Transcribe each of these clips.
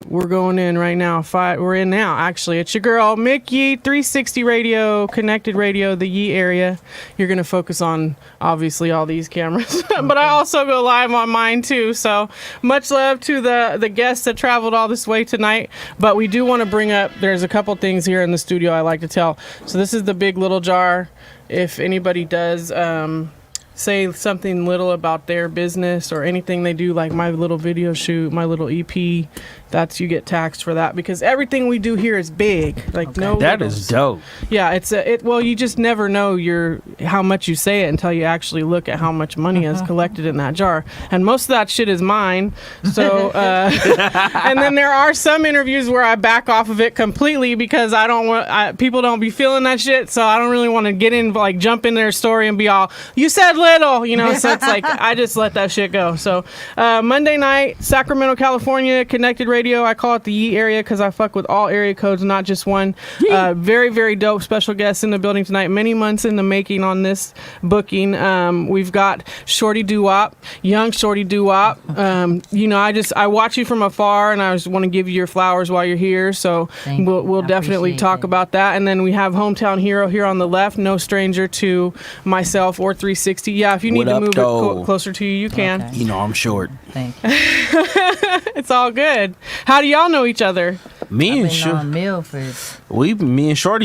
We're going in right now. We're in now, actually. It's your girl, Mick Yee, 360 Radio, Connected Radio, the Yee area. You're going to focus on, obviously, all these cameras. But I also go live on mine, too. So much love to the guests that traveled all this way tonight. But we do want to bring up, there's a couple things here in the studio I like to tell. So this is the Big Little Jar. If anybody does say something little about their business or anything they do, like my little video shoot, my little EP, that's you get taxed for that, because everything we do here is big. Like okay. No, that is dope. Yeah, well, you just never know how much you say it until you actually look at how much money is collected in that jar, and most of that shit is mine. So, and then there are some interviews where I back off of it completely because I don't want people don't be feeling that shit. So I don't really want to get in, like jump in their story and be all, you said little, So it's like I just let that shit go. So Monday night, Sacramento, California, Connected Radio. I call it the Yee area because I fuck with all area codes, not just one. Very, very dope special guests in the building tonight. Many months in the making on this booking. We've got Shorty Doowop, young Shorty Doowop. I watch you from afar, and I just want to give you your flowers while you're here. So we'll definitely talk about that. And then we have Hometown Hero here on the left, no stranger to myself or 360. Yeah, if you need to move it closer to you, you can. Okay. I'm short. Thank you. It's all good. How do y'all know each other? Me and Shorty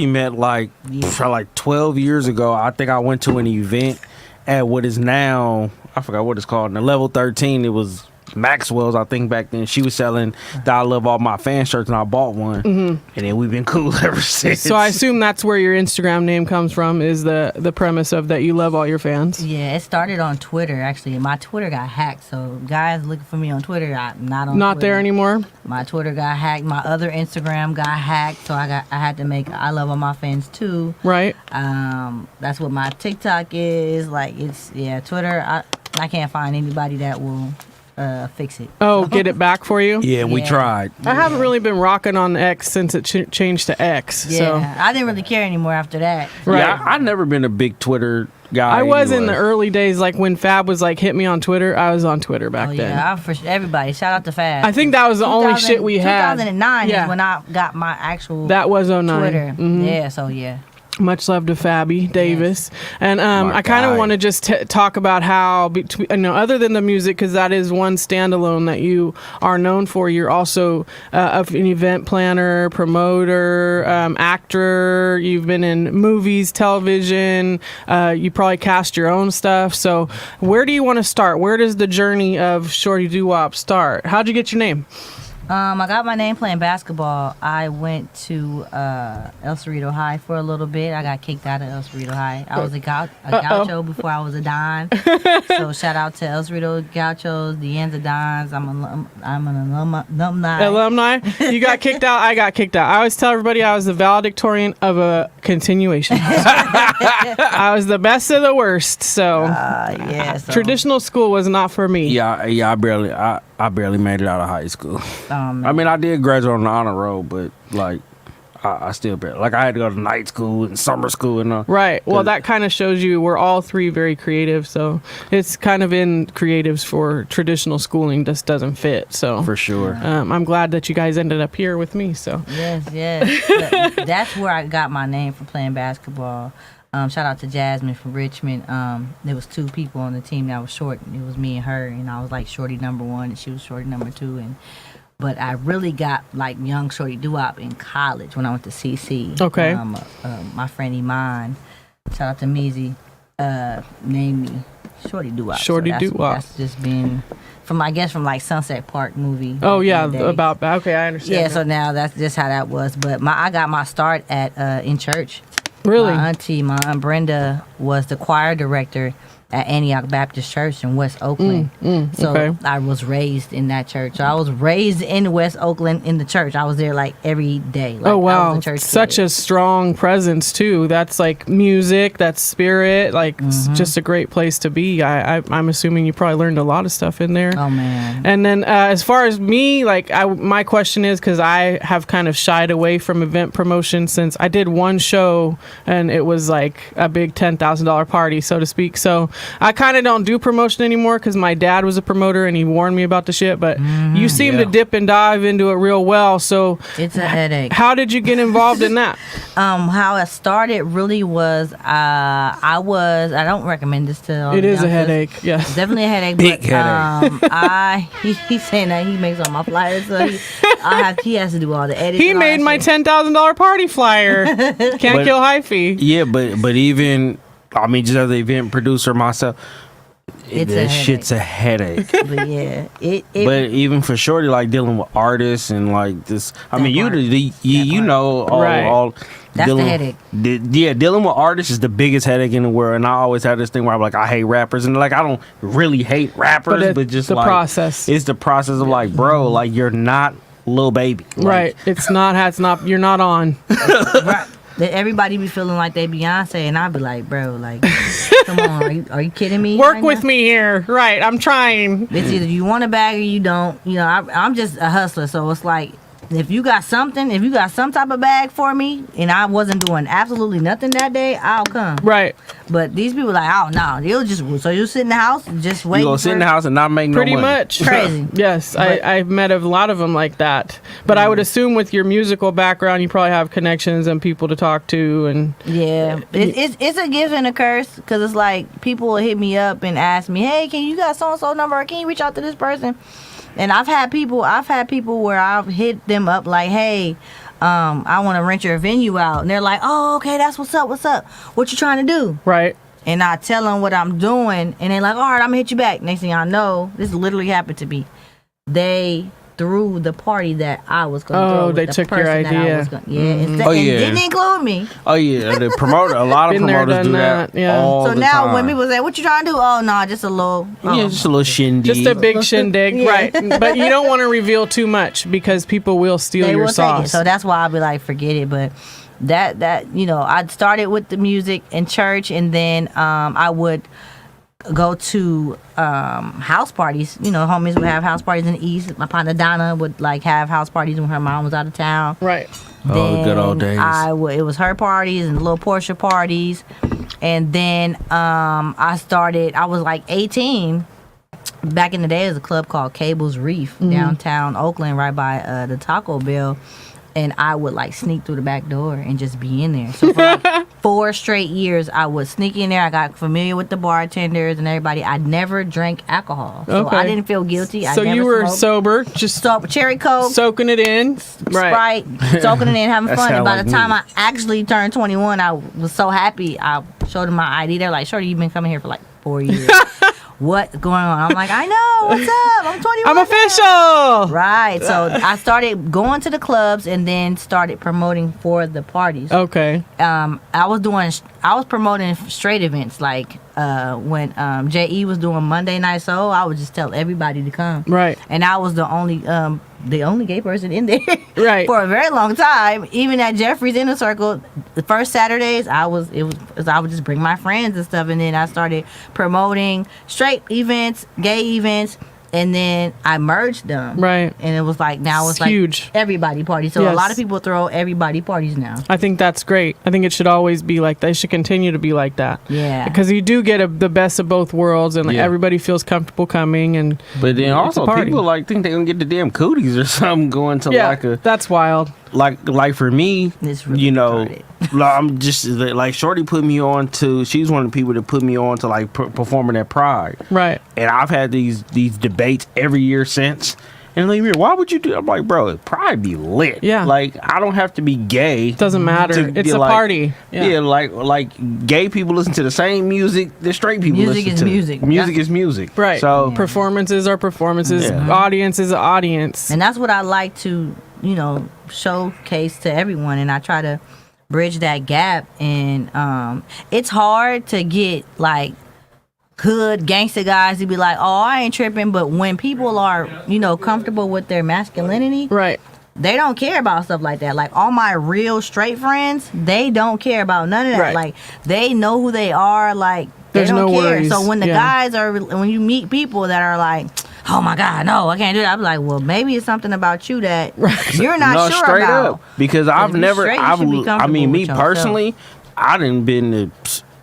met for like 12 years ago. I think I went to an event at what is now, I forgot what it's called, in the level 13. It was Maxwell's, I think, back then. She was selling the I Love All My Fan shirts, and I bought one. And then we've been cool ever since. So I assume that's where your Instagram name comes from, is the premise of that you love all your fans. Yeah, it started on Twitter, actually. My Twitter got hacked, so guys looking for me on Twitter, I'm not on Not Twitter. there anymore? My Twitter got hacked. My other Instagram got hacked, so I had to make I Love All My Fans too. Right. That's what my TikTok is. Twitter, I can't find anybody that will fix it. Oh, get it back for you? Yeah, we tried. I haven't really been rocking on X since it changed to X. Yeah, so. I didn't really care anymore after that. Right. Yeah, I've never been a big Twitter guy. I was in the early days, like when Fab was like, hit me on Twitter. I was on Twitter back then. Yeah, for everybody. Shout out to Fab. I think that was the only shit we had. 2009 is when I got my actual That was 09. Twitter. Mm-hmm. Yeah, so yeah. Much love to Fabby Davis. Yes. And I kind of want to just talk about how, other than the music, because that is one standalone that you are known for, you're also an event planner, promoter, actor. You've been in movies, television. You probably cast your own stuff. So where do you want to start? Where does the journey of Shorty Doowop start? How'd you get your name? I got my name playing basketball. I went to El Cerrito High for a little bit. I got kicked out of El Cerrito High. I was a gaucho before I was a Don. So shout out to El Cerrito Gauchos, the Anza Dons. I'm an alumni. Alumni? You got kicked out? I got kicked out. I always tell everybody I was the valedictorian of a continuation. I was the best of the worst. So, traditional school was not for me. Yeah, I barely made it out of high school. I mean, I did graduate on the honor roll, but I still barely. I had to go to night school and summer school and right. Well, that kind of shows you we're all three very creative, so it's kind of in creatives for traditional schooling just doesn't fit. So for sure, I'm glad that you guys ended up here with me. So yes. That's where I got my name from, playing basketball. Shout out to Jasmine from Richmond. There was two people on the team that was short. It was me and her, and I was like Shorty number 1, and she was Shorty number 2. But I really got like young Shorty Doowop in college when I went to CC. Okay. My friend Iman, shout out to Meezy, named me Shorty Doowop. Shorty Doowop. That's just been from like Sunset Park movie. Oh yeah, okay, I understand. Yeah, so now that's just how that was. But I got my start at in church. Really? My aunt Brenda was the choir director at Antioch Baptist Church in West Oakland. So I was raised in that church. So I was raised in West Oakland in the church. I was there like every day. Oh wow, such a strong presence too. That's like music, that's spirit. Like it's just a great place to be. I'm assuming you probably learned a lot of stuff in there. Oh man. And then as far as me, my question is, because I have kind of shied away from event promotion since I did one show and it was like a big $10,000 party, so to speak. So I kind of don't do promotion anymore because my dad was a promoter and he warned me about the shit. But you seem to dip and dive into it real well. So it's a headache. How did you get involved in that? How it started really was I don't recommend this to all It the is a youngsters. headache. Yes. It's definitely a headache. Big but, headache. He's saying that he makes all my flyers, so he has to do all the edits. He and all made that my shit. $10,000 party flyer. Can't kill hyphy. Yeah, but even I mean, just as an event producer myself, that shit's a headache. But yeah, but even for Shorty, like dealing with artists and like this, I mean, you know all that's dealing, the headache. Dealing with artists is the biggest headache in the world. And I always have this thing where I'm like, I hate rappers, and like I don't really hate rappers, but just the like process. It's the process of like, bro, like you're not Lil Baby, like, right? It's not. You're not on. Right. That everybody be feeling like they Beyonce, and I be like, bro, like, come on, are you kidding me? Work right with now? me here, right? I'm trying. It's either you want a bag or you don't. You know, I'm just a hustler, so it's like, if you got some type of bag for me, and I wasn't doing absolutely nothing that day, I'll come. Right. But these people like, oh no, you'll sit in the house just wait. You gonna sit in the house and not make no money. Pretty much. Crazy. Yes, I've met a lot of them like that. But I would assume with your musical background, you probably have connections and people to talk to. And yeah, it's a gift and a curse, because it's like people will hit me up and ask me, hey, can you got so and so number? Or can you reach out to this person? And I've had people where I've hit them up like, hey, I want to rent your venue out, and they're like, oh, okay, that's what's up. What you trying to do? right. And I tell them what I'm doing, and they're like, all right, I'm gonna hit you back. Next thing I know, this literally happened to me. They threw the party that I was gonna throw. With they the took your person that I idea. was gonna, and Oh, yeah. didn't include me. Oh yeah, the promoter. A lot of Been there, promoters done do that. that, yeah. All So the now time. when people say, what you trying to do? Oh no, just a little. Yeah, just a little shindig. Just a big shindig, Yeah. right? But you don't want to reveal too much because people will steal They your will take it. sauce. So that's why I'll be like, forget it. But that I started with the music in church, and then I would go to house parties. Homies would have house parties in the East. My partner Donna would like have house parties when her mom was out of town. Right. Oh, the good old days. It was her parties and little Portia parties, and then I was like 18. Back in the day, there was a club called Cable's Reef downtown Oakland, right by the Taco Bell. And I would like sneak through the back door and just be in there. So for like 4 straight years, I would sneak in there. I got familiar with the bartenders and everybody. I never drank alcohol, so Okay. I didn't feel guilty. I So never you were smoked. sober, just Cherry Coke, soaking it in, right? Sprite, soaking it in, having That fun. And sound by like the time me. I actually turned 21, I was so happy. I showed them my ID. They're like, "Shorty, you've been coming here for like 4 years. What's going on?" I'm like, "I know. What's up? I'm 21. I'm now." official. Right. So I started going to the clubs and then started promoting for the parties. Okay. I was promoting straight events, like when JE was doing Monday Night Soul. I would just tell everybody to come. Right. And I was the only gay person in there. Right. For a very long time. Even at Jeffrey's Inner Circle, the first Saturdays I would just bring my friends and stuff, and then I started promoting straight events, gay events. And then I merged them. Right. And it was like, now it's huge. like everybody party. So Yes. a lot of people throw everybody parties now. I think that's great. I think it should always be like that. It should continue to be like that. Yeah. Because you do get the best of both worlds, and Yeah. everybody feels comfortable coming. And But then it's a also party. people like think they're gonna get the damn cooties or something going to yeah, like a that's wild. like for me, It's really retarded. like, I'm just like Shorty put me on to. She's one of the people that put me on to like performing at Pride, Right. and I've had these debates every year since. And like, why would you do? I'm like, bro, Pride be lit. Yeah. like I don't have to be gay. Doesn't matter. to It's be a like- party. Yeah, like gay people listen to the same music that straight people Music listen is to. music. Music Yeah. is music. Right. So Performances are performances. Yeah. Audience is an audience. And that's what I like to, showcase to everyone. And I try to bridge that gap. And it's hard to get like hood gangster guys to be like, oh, I ain't tripping. But when people are, comfortable with their masculinity, Right. they don't care about stuff like that. Like all my real straight friends, they don't care about none of that. Right. Like they know who they are. Like There's they don't no care. worries. So when the Yeah. guys when you meet people that are like, oh my God, no, I can't do that. I'm like, well, maybe it's something about you that you're not no, sure straight about. up because I've if you never. straight, you should be I comfortable mean, me with yourself. personally, I didn't been to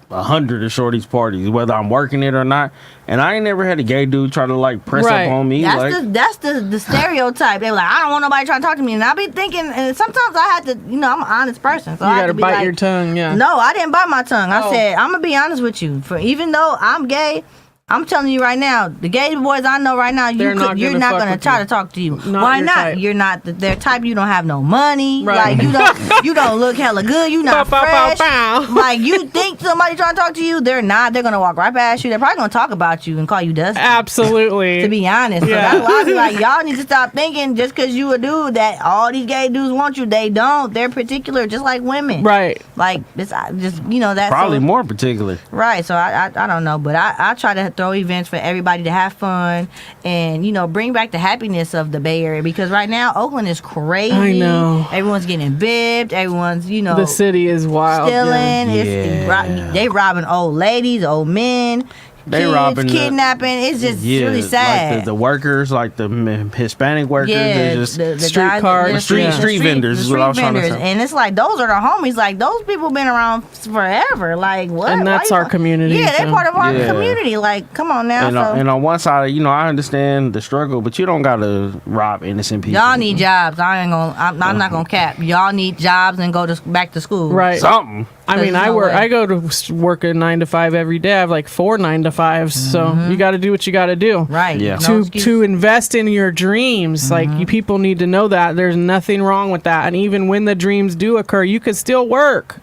100 of Shorty's parties, whether I'm working it or not. And I ain't never had a gay dude try to like press Right. up on me. That's the stereotype. They were like, I don't want nobody trying to talk to me, and I be thinking, and sometimes I had to, I'm an honest person, so You I had gotta to be bite like, your tongue, yeah. No, I didn't bite my tongue. I Oh. said, I'm gonna be honest with you. For even though I'm gay, I'm telling you right now, the gay boys I know right now, They're not you're gonna not fuck gonna with try you. to talk to you. Not Why your not? type. You're not their type. You don't have no money. Right. Like you don't look hella good. You not Bow, bow, bow, fresh. bow. Like you think somebody trying to talk to you, they're not. They're gonna walk right past you. They're probably gonna talk about you and call you Dusty. Absolutely. To be honest, so Yeah. that's why I be like, y'all need to stop thinking just because you a dude that all these gay dudes want you. They don't. They're particular, just like women. Right. Like it's just that's Probably so, more particular. right. So I don't know, but I try to throw events for everybody to have fun and bring back the happiness of the Bay Area, because right now Oakland is crazy. I know. Everyone's getting bibbed. Everyone's The city is wild. stealing. yeah. They robbing old ladies, old men. They kids, robbing the- kidnapping. It's just really sad. Like the workers, like the Hispanic workers, they're just the Street guys- cars, the street- street vendors the is what I was trying to vendors. say. And it's like those are the homies. Like those people been around forever. Like what? And that's Why our you- community, Yeah, they're so- part of our Yeah. community. Like, come on now. and, So and on one side, I understand the struggle, but you don't gotta rob innocent people. y'all need jobs. I'm not gonna cap. Y'all need jobs and go back to school. Right. something. I mean, There's I no work. way. I go to work a 9 to 5 every day. I have like 4 9 to 5s. So you got to do what you got to do. Right. Yeah. No To excuse. to invest in your dreams, like you people need to know that there's nothing wrong with that. And even when the dreams do occur, you could still work.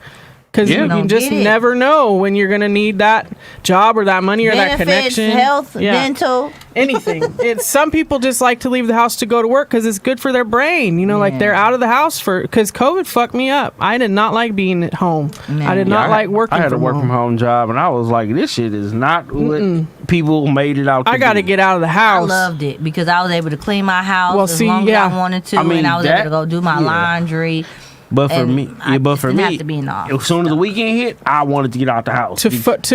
Because Yeah. you Don't just get it. never know when you're gonna need that job or that money or that Benefits, connection. health, Yeah. dental. Anything. It's some people just like to leave the house to go to work because it's good for their brain. Like Yeah. they're out of the house because COVID fucked me up. I did not like being at home. No. I did Yeah, not like working. I had a from work home. from home job, and I was like, this shit is not what people made it out to I got to be. get out of the I house. loved it because I was able to clean my house Well, as see, long yeah. as I wanted to, I mean, and I was that- able to go do my yeah. laundry. But for and me, I but just for didn't me, have to be in the office. as soon as the weekend hit, I wanted to get out the house.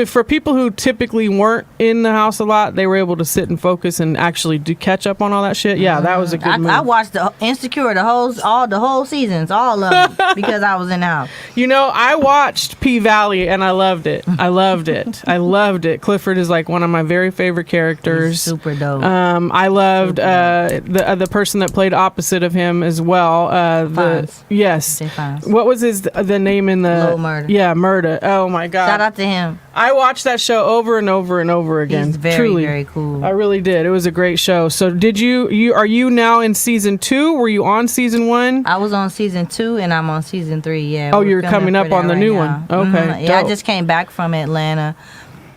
For people who typically weren't in the house a lot, they were able to sit and focus and actually do catch up on all that shit. Yeah, that was a good move. I watched the Insecure, the whole seasons, all of them, because I was in the house. I watched P Valley and I loved it. I loved it. I loved it. Clifford is like one of my very favorite characters. He's super dope. I loved the person that played opposite of him as well. Fonz. Yes. Jay Fonz. What was the name in the Lil Murda. Yeah, Murda. Oh my god. Shout out to him. I watched that show over and over and over again. He's very, Truly. very cool. I really did. It was a great show. So did you are you now in season 2? Were you on season 1? I was on season 2 and I'm on season 3. Yeah. Oh, we're you're filming coming for up that on the right new now. one. Okay, Yeah, I dope. just came back from Atlanta.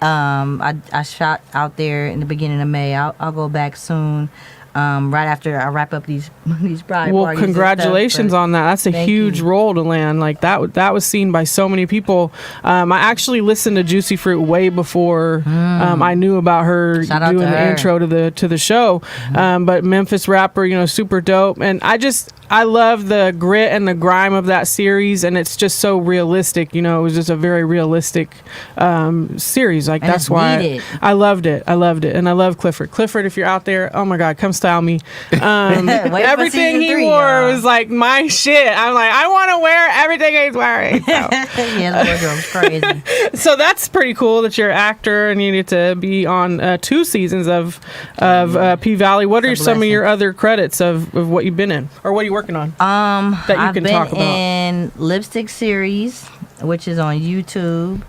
I shot out there in the beginning of May. I'll go back soon. Right after I wrap up these pride Well, parties and congratulations stuff, on that. That's a Thank huge you. role to land. Like that was seen by so many people. I actually listened to Juicy Fruit way before I knew about her Shout out doing to the her. intro to the show. But Memphis rapper, super dope. And I love the grit and the grime of that series, and it's just so realistic. It was just a very realistic series. Like And that's it's why needed. I loved it. I loved it, and I love Clifford. Clifford, if you're out there, oh my God, come style me. Wait for Everything season he 3, wore y'all. was like my shit. I'm like, I want to wear everything he's wearing. So. Yeah, the wardrobe's crazy. So that's pretty cool that you're an actor and you need to be on 2 seasons of P Valley. What are It's a some of blessing. your other credits of what you've been in, or what are you working on? That you I've can been talk about. in Lipstick Series, which is on YouTube.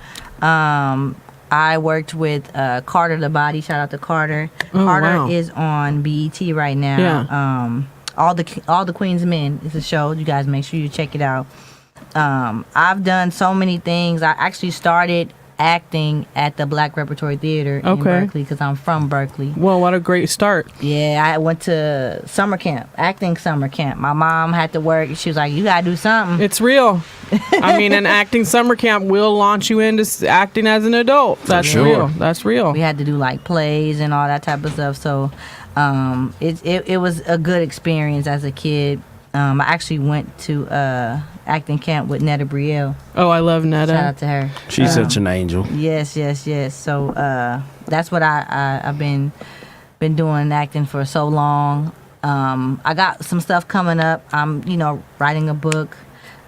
I worked with Carter the Body. Shout out to Carter. Oh, Carter wow. is on BET right now. Yeah. All the Queen's Men is a show. You guys make sure you check it out. I've done so many things. I actually started acting at the Black Repertory Theater in Okay. Berkeley because I'm from Berkeley. Well, what a great start. Yeah, I went to summer camp, acting summer camp. My mom had to work. She was like, "You gotta do something." It's real. I mean, an acting summer camp will launch you into acting as an adult. That's sure. real. That's real. We had to do like plays and all that type of stuff. So it was a good experience as a kid. I actually went to acting camp with Netta Brielle. Oh, I love Shout Netta. out to her. She's such an angel. Yes. So that's what I've been doing acting for so long. I got some stuff coming up. I'm writing a book.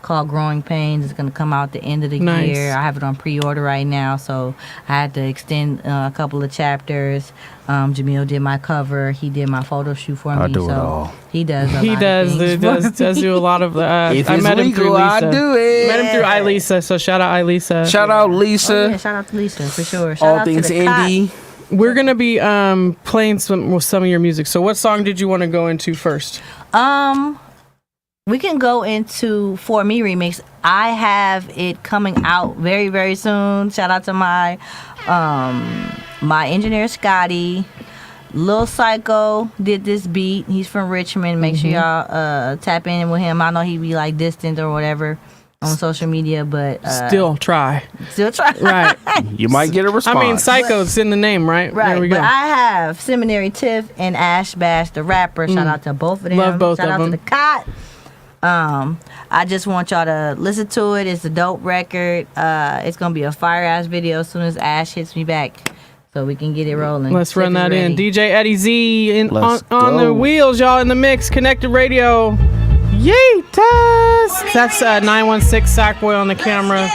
called Growing Pains. It's going to come out the end of the Nice. year. I have it on pre-order right now, so I had to extend a couple of chapters. Jamil did my cover. He did my photo shoot for me. I do it so all. He does. He does do a lot of. If I it's met him through legal, I Lisa. do it. Met him through Ilisa, so shout out Ilisa. Shout out Lisa. Oh, yeah, shout out to Lisa for sure. Shout All out things to the indie. We're gonna be playing some of your music. So, what song did you want to go into first? We can go into For Me remix. I have it coming out very, very soon. Shout out to my my engineer Scotty. Lil Psycho did this beat. He's from Richmond. Make sure y'all tap in with him. I know he be like distant or whatever on social media, but Still try. try. Right. You might get a response. I mean, Psycho's in the name, right? Right, There we but go. I have Seminary Tiff and Ash Bash, the rapper. Shout out to both of them. Love both Shout of out them. to the Cot. I just want y'all to listen to it. It's a dope record. It's gonna be a fire ass video as soon as Ash hits me back, so we can get it rolling. Let's run Tiff is that in. ready. DJ Eddie Z on Let's the go. wheels, y'all, in the mix. Connected Radio. Yeetus! That's 916 Sackboy on the camera.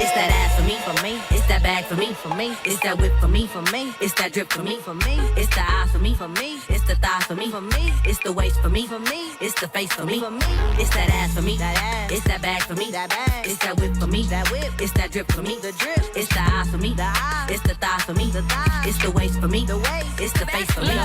It's that ass for me. It's that bag for me. It's that whip for me. It's that drip for me. It's the eyes for me. It's the thighs for me. It's the waist for me. It's the face for me. It's that ass for me. It's that bag for me. It's that whip for me. It's that drip for me. It's the eyes for me. It's the thighs for me. It's the waist for me. It's the face for me.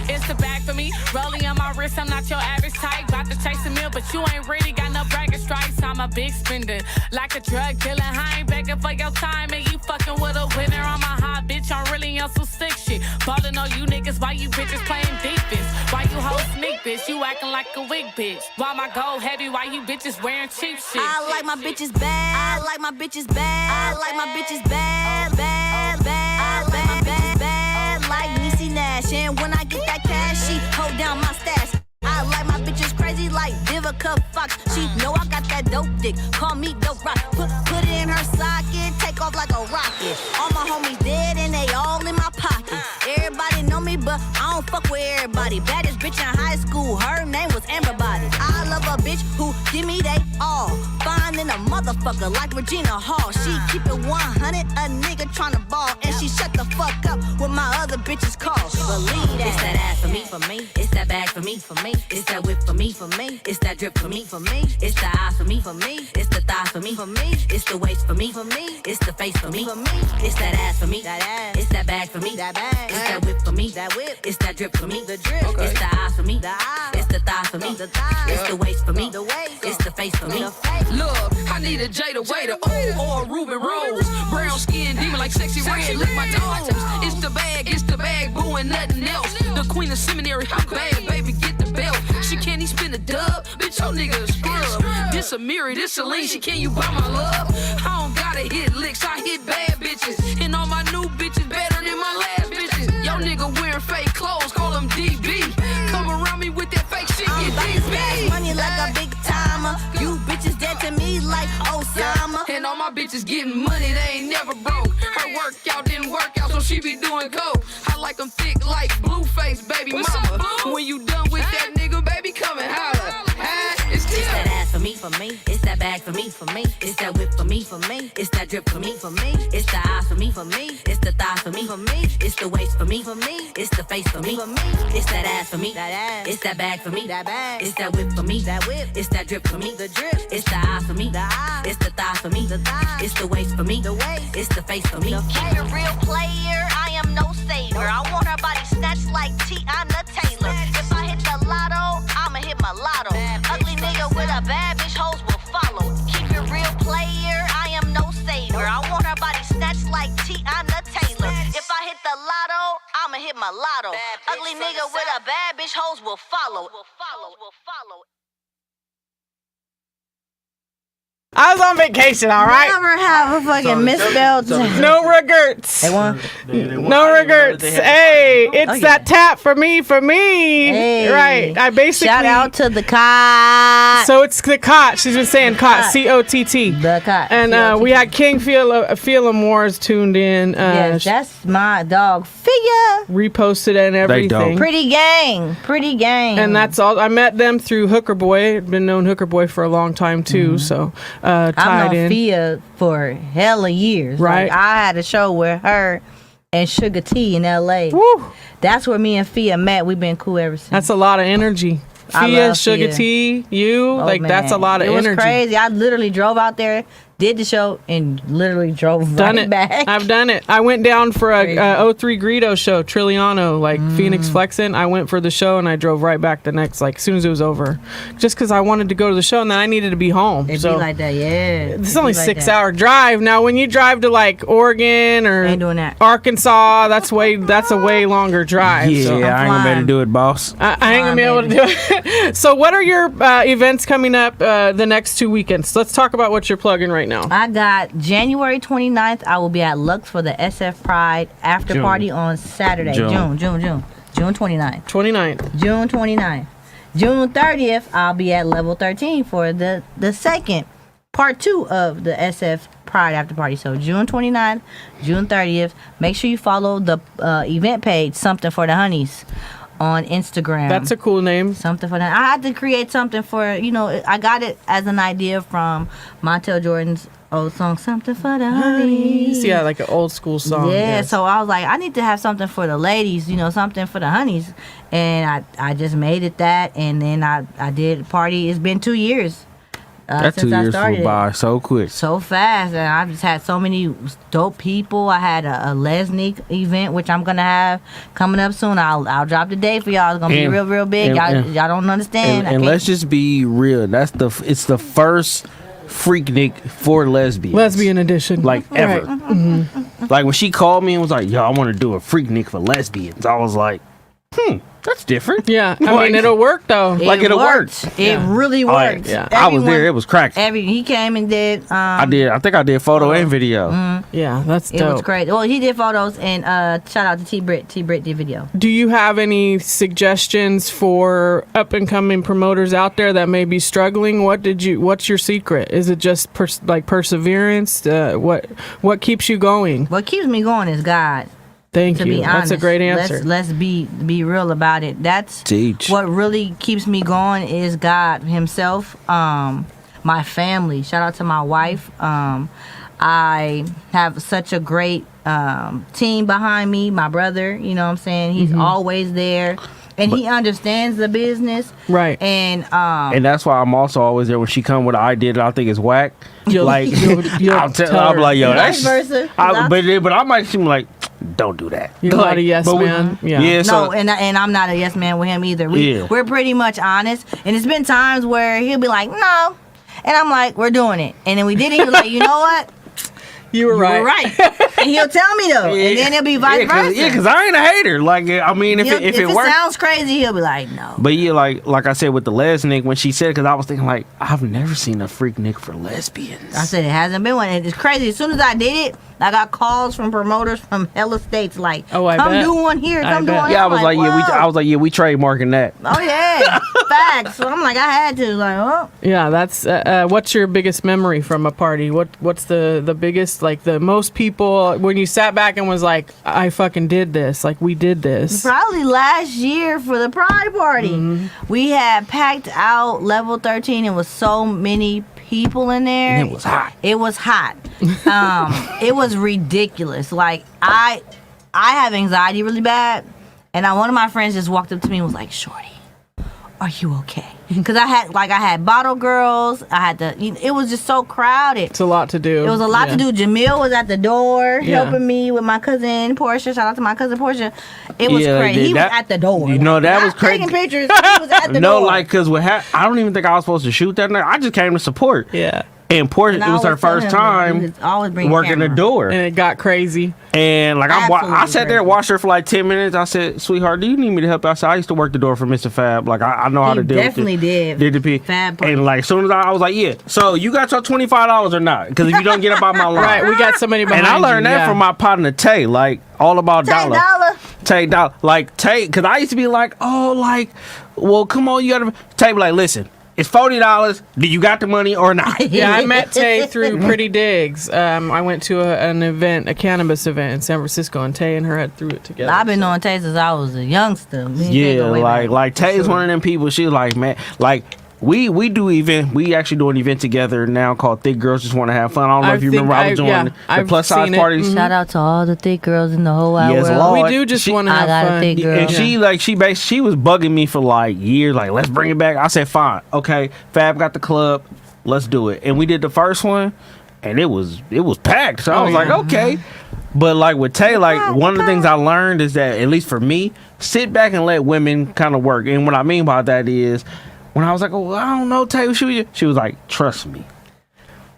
It's the bag for me. Rolling on my wrist, I'm not your average type. About to chase a meal, but you ain't really got no bragging stripes. I'm a big spender, like a drug dealer. I ain't begging for your time, and you fucking with a winner. I'm a hot bitch, I'm really on some sick shit. Ballin' on you niggas, why you bitches playing defense? Why you hoes sneak bitch? You acting like a wig bitch. Why my gold heavy? Why you bitches wearing cheap shit? I like my bitches bad. I like my bitches bad. I like my bitches bad. Bad, bad. I like my bitches bad. Like Niecy Nash. And when I get that cash, she hold down my stash. I like my bitches crazy like Vivica Fox. She know I got that dope dick. Call me dope rock. Put it in her socket. Take off like a rocket. All my homies dead and they all in my pocket. Everybody know me, but I don't fuck with everybody. Baddest bitch in high school. Her name was Amber Body. I love a bitch who give me they all. Fine in a motherfucker like Regina Hall. She keep it 100. A nigga tryna ball. And she shut the fuck up when my other bitches call. Believe that. It's that ass for me. It's that bag for me. It's that whip for me. It's that drip for me. It's the eyes for me. It's the thighs for me. It's the waist for me. It's the face for me. It's that ass for me. It's that bag for me. It's that whip for me. It's that drip for me. It's the eyes for me. It's the thighs for me. It's the waist for me. It's the face for me. Look, I need a Jada Waiter, or a Ruben Rose. Brown skin demon like sexy red, lick my toes. It's the bag, boo and nothing else. The queen of seminary, I'm bad, baby, get the belt. She can't even spin a dub, bitch, your nigga a scrub. This a Miri, this a lean, she can't you buy my love? I don't gotta hit licks, I hit bad bitches. And all my new bitches better than my last bitches. Yo nigga wearing fake clothes, call them DB. Come around me with that fake shit, I'm get about to spend DB. money like a big timer. You bitches dead to me like Osama. And all my bitches getting money, they ain't never broke. Her workout didn't work out, so she be doing coke. I like them thick like Blueface, baby mama. When you done with that nigga, baby, come and holler. It's It's that still. ass for me. It's that bag for me. It's that whip for me. It's that drip for me. It's the eyes for me. It's the thighs for me. It's the waist for me. It's the face for me. It's that ass for me. It's that bag for me. It's that whip for me. It's that drip for me. It's the eyes for me. It's the thighs for me. It's the waist for me. It's the face for me. Keep it real, player. I am no savior. I want her body snatched like Tiana Taylor. If I hit the lotto, I'ma hit my lotto. Ugly nigga with a bad bitch, hoes will follow. Keep it real, player. I am no savior. I want her body snatched like Tiana Taylor. If I hit the lotto, I'ma hit my lotto. Ugly nigga with a bad bitch, hoes will follow. I was on vacation, all right? Never have a fucking misspelled. No regrets. They want. No regrets. Hey, it's that tap for me. Hey. Right. I basically. Shout out to the cot. So it's the cot. She's been saying cot. COTT. The cot. And we had King Feel Moore's tuned in. Yes, that's my dog figure. Reposted and everything. Pretty gang. And that's all. I met them through Hooker Boy. I'd been known Hooker Boy for a long time too. So I've tied known in. Fia for hella years. Right. Like, I had a show with her and Sugar T in LA. Woo. That's where me and Fia met. We've been cool ever since. That's a lot of energy. I Fia, love Sugar Fia. T, you, Oh, like that's a man. lot of it energy. It was crazy. I literally drove out there, did the show, and literally drove Done right it. back. I've done it. I went down for Crazy. a 03 Greedo show, Trilliano, like Phoenix Flexin'. I went for the show and I drove right back the next, like as soon as it was over, just because I wanted to go to the show and then I needed to be home. It'd so be like that, yeah. it's only 6 hour drive. Now when you drive to like Oregon or Ain't doing that. Arkansas, that's a way longer drive. Yeah, so. I ain't gonna be able to do it, boss. I ain't gonna be able to do it. So, what are your events coming up the next 2 weekends? Let's talk about what you're plugging right now. I got January 29th. I will be at Lux for the SF Pride after June. party on Saturday. June. June 29th. 29th. June 29th. June 30th, I'll be at Level 13 for the second part 2 of the SF Pride after party. So June 29th, June 30th. Make sure you follow the event page, Something for the Honeys, on Instagram. That's a cool name. Something for that. I had to create something for, I got it as an idea from Montel Jordan's old song, Something for the Honeys. Yeah, like an old school song. Yeah, yes. so I was like, I need to have something for the ladies, something for the honeys. And I just made it that, and then I did party. It's been 2 years. That 2 since I years started flew it. by so quick. So fast, and I just had so many dope people. I had a Lesnick event, which I'm gonna have coming up soon. I'll drop the date for y'all. It's gonna be And- real big. Y'all don't understand. I And can't- let's just be real. It's the first Freaknik for lesbians. Lesbian edition. Like ever. Right. Like when she called me and was like, "Yo, I want to do a Freaknik for lesbians," I was like, that's different. Yeah, I Like- mean, it'll work though. like it'll work. It really Like, worked. yeah. I was there. It was cracking. He came and did. I think I did photo and video. Yeah, that's It dope. was great. Well, he did photos, and shout out to T Britt. T Britt did video. Do you have any suggestions for up and coming promoters out there that may be struggling? What's your secret? Is it just perseverance? What keeps you going? What keeps me going is God. Thank To you. be honest, That's a great answer. Let's be real about it. That's Teach. what really keeps me going is God Himself. My family. Shout out to my wife. I have such a great team behind me. My brother, you know what I'm saying? He's always there. And he understands the business. Right. And And that's why I'm also always there when she come with an idea that I think is whack. You'll- Like you'll I'll tell I'll be her. like, yo, Vice that's versa. but I might seem like, don't do that. You're not a yes but we- man. Yeah. Yeah. So no, and I'm not a yes man with him either. Yeah. We're pretty much honest. And it's been times where he'll be like, no. And I'm like, we're doing it. And then we did it. He'll be like, you know what? You were You right. were right. And he'll tell me though. And then it'll be vice versa. Yeah, because I ain't a hater. Like I mean, if If it works. sounds crazy, he'll be like, no. But yeah, like I said with the Lesnick, when she said, because I was thinking like, I've never seen a Freaknik for lesbians. I said it hasn't been one. And it's crazy. As soon as I did it, I got calls from promoters from hella states like, Oh, I come bet. do one here, I come do bet. one Yeah, here. I was like, whoa. we trademarking that. Oh yeah, facts. So I'm like, I had to like, oh. Yeah, that's what's your biggest memory from a party? What's the biggest, like the most people when you sat back and was like, I fucking did this, like we did this. Probably last year for the Pride Party. We had packed out Level 13. It was so many people in there. And it was hot. It was hot. It was ridiculous. Like I have anxiety really bad, and one of my friends just walked up to me and was like, "Shorty, are you okay?" Because I had bottle girls. I had it was just so crowded. It's a lot to do. It was a lot Yeah. to do. Jamil was at the door Yeah. helping me with my cousin Portia. Shout out to my cousin Portia. It was Yeah, crazy. He that- was at the door. you know, that Not was crazy. Taking pictures. He was at the No, door. like, because I don't even think I was supposed to shoot that night. I just came to support. Yeah. And Portia, And it was her first time working the door. And it got crazy. And like I Absolutely sat there and crazy. watched her for like 10 minutes. I said, "Sweetheart, do you need me to help you?" I said, "I used to work the door for Mr. Fab. Like I know how to deal definitely with it." did. Did the Fab and like as soon as I was like, "Yeah." So you got your $25 or not? Because if you don't get up out my line, Right, we got somebody behind and I learned you, that yeah. from my partner Tay. Like all about dollar. Tay dollar. Like Tay, because I used to be like, "Oh, like, well, come on, you gotta." Tay be like, "Listen. It's $40. Do you got the money or not?" Yeah, I met Tay through Pretty Digs. I went to an event, a cannabis event in San Francisco, and Tay and her had threw it together. I've been knowing Tay since I was a youngster. Me and Tay Yeah, go way back. like Tay's one of them people. She's like, man, like we do event. We actually do an event together now called Thick Girls Just Want to Have Fun. I don't know if you remember. I was doing the I've plus size seen it. parties. Shout out to all the thick girls in the whole wide Yes, world. Lord. We do just She- want to I have got a fun. thick girl. And she was bugging me for like years. Like, let's bring it back. I said, fine, okay. Fab got the club. Let's do it. And we did the first one, and it was packed. So I was like, okay. But like with Tay, like one of the things I learned is that, at least for me, sit back and let women kind of work. And what I mean by that is, when I was like, oh, I don't know, Tay, she was like, trust me.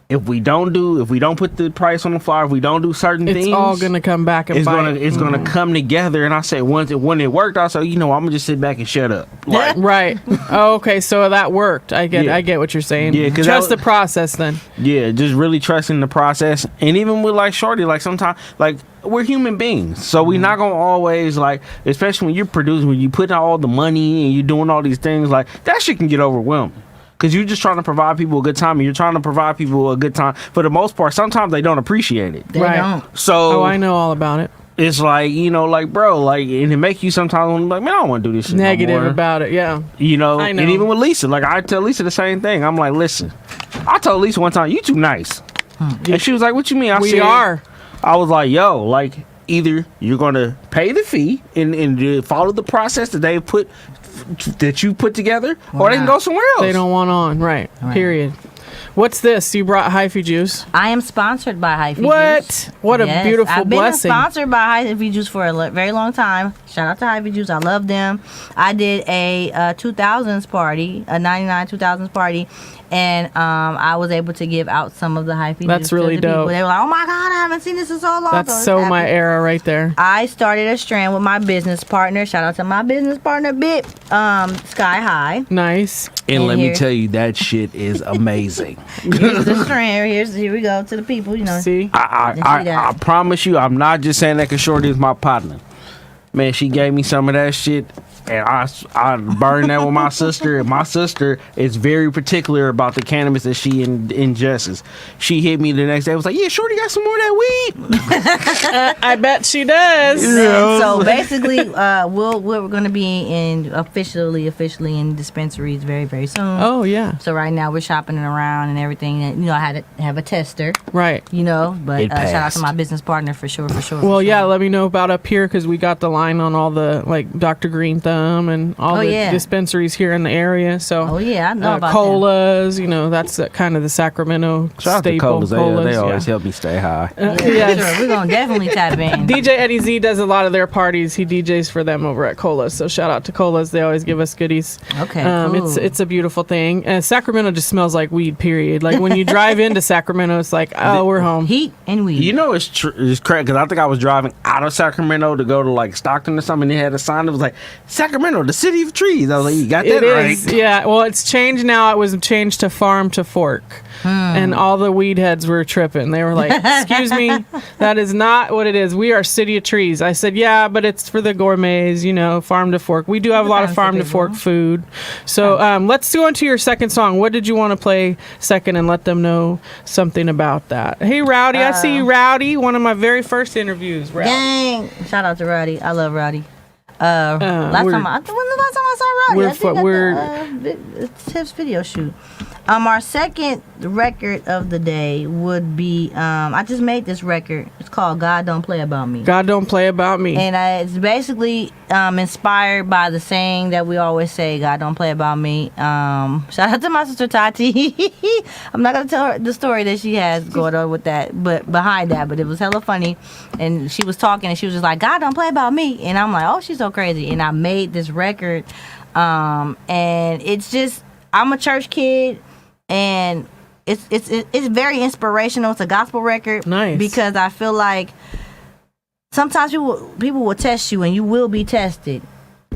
If we don't put the price on the flyer, if we don't do certain things, It's all gonna come back and bite. it's gonna come together. And I said, when it worked, I said, I'm gonna just sit back and shut up. Like, Right. Oh, okay, so that worked. I get what you're saying. Yeah, 'cause trust that the process then. yeah, just really trusting the process. And even with like Shorty, like sometimes, like we're human beings, so we're not gonna always like, especially when you're producing, when you put out all the money and you're doing all these things, like that shit can get overwhelming. Because you're just trying to provide people a good time, and you're trying to provide people a good time. For the most part, sometimes they don't appreciate it. They Right. don't. So Oh, I know all about it. it's like, like, bro, like, and it makes you sometimes like, man, I don't want to do this shit Negative no more. about it, yeah. I know. I know. And even with Lisa, like, I tell Lisa the same thing. I'm like, listen, I told Lisa one time, you too nice. And she was like, what you mean? We are. I was like, yo, like, either you're going to pay the fee and follow the process that you put together, or they can go somewhere else. They don't want on, right. Period. What's this? You brought hyphy juice. I am sponsored by Hyphy What? Juice. What a Yes, beautiful I've been blessing. sponsored by Hyphy Juice for a very long time. Shout out to Hyphy Juice. I love them. I did a 2000s party, a 99 2000s party, and I was able to give out some of the Hyphy Juice. That's really to the people. dope. They were like, "Oh my God, I haven't seen this in so long." That's it's so my happening. era right there. I started a strand with my business partner. Shout out to my business partner, Bit, Sky High. Nice. And let me here- tell you, that shit is amazing. Here's the strand. Here we go to the people. See? I promise you, I'm not just saying that because Shorty is my partner. Man, she gave me some of that shit, and I burned that with my sister. And my sister is very particular about the cannabis that she ingests. She hit me the next day. Was like, "Yeah, Shorty got some more of that weed." I bet she does. And so basically, we're going to be officially in dispensaries very, very soon. Oh, yeah. So right now we're shopping it around and everything. And, I had to have a tester, Right. but It shout out passed. to my business partner for sure. Well, yeah, let me know about up here because we got the line on all the, like, Dr. Green Thumb and all the yeah. dispensaries here in the area. So, Oh, yeah, I know about them. colas, that's kind of the Sacramento Shout out to staple. Colas. They always help me stay high. Yes. Sure, we're going to definitely tap in. DJ Eddie Z does a lot of their parties. He DJs for them over at Colas. So shout out to Colas. They always give us goodies. Okay, cool. It's a beautiful thing. Sacramento just smells like weed, period. Like when you drive into Sacramento, it's like, oh, we're home. Heat and weed. It's correct because I think I was driving out of Sacramento to go to like Stockton or something. And they had a sign that was like, Sacramento, the city of trees. I was like, you got that It right. is, yeah. Well, it's changed now. It was changed to farm to fork. And all the weed heads were tripping. They were like, excuse me, that is not what it is. We are city of trees. I said, yeah, but it's for the gourmets, farm to fork. We do have a lot of farm to fork food. So let's go into your second song. What did you want to play second and let them know something about that? Hey, Rowdy. I see you, Rowdy. One of my very first interviews, Rowdy. Dang. Shout out to Roddy. I love Roddy. When was the last time I saw Roddy? I think at the Tips video shoot. Our second record of the day would be I just made this record. It's called God Don't Play About Me. God Don't Play About Me. And it's basically inspired by the saying that we always say, God don't play about me. Shout out to my sister Tati. I'm not going to tell her the story that she has going on with that, but behind that, but it was hella funny. And she was talking and she was just like, God don't play about me. And I'm like, oh, she's so crazy. And I made this record. And it's just, I'm a church kid. And it's very inspirational. It's a gospel record. Nice. Because I feel like sometimes people will test you, and you will be tested.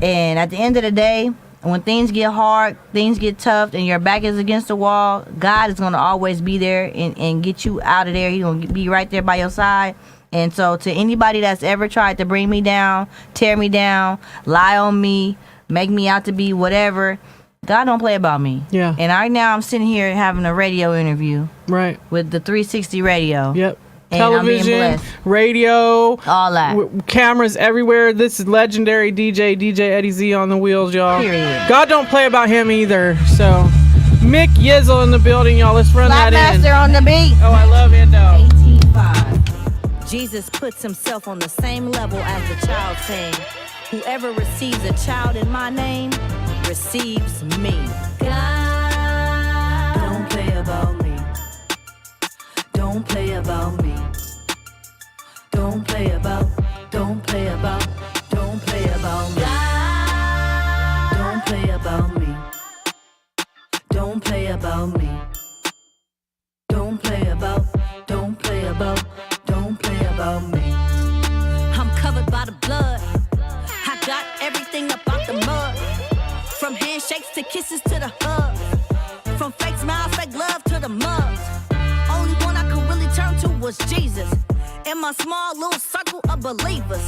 And at the end of the day, when things get hard, things get tough, and your back is against the wall, God is going to always be there and get you out of there. He's going to be right there by your side. And so to anybody that's ever tried to bring me down, tear me down, lie on me, make me out to be whatever, God don't play about me. Yeah. And right now I'm sitting here having a radio interview Right. with the 360 radio. Yep. And I'm being Television, blessed. radio, All that. cameras everywhere. This is legendary DJ Eddie Z on the wheels, y'all. Period. God don't play about him either. So, Mick Yizzle in the building, y'all. Let's run Black that in. Master on the beat. Oh, I love Endo. 18.5. Jesus puts himself on the same level as the child, saying, whoever receives a child in my name receives me. God, don't play about me. Don't play about me. Don't play about, don't play about, don't play about me. God, don't play about me. Don't play about me. Don't play about, don't play about, don't play about me. I'm covered by the blood. I got everything up out the mud. From handshakes to kisses to the hugs. From fake smiles, fake love to the mugs. Only one I could really turn to was Jesus. In my small little circle of believers.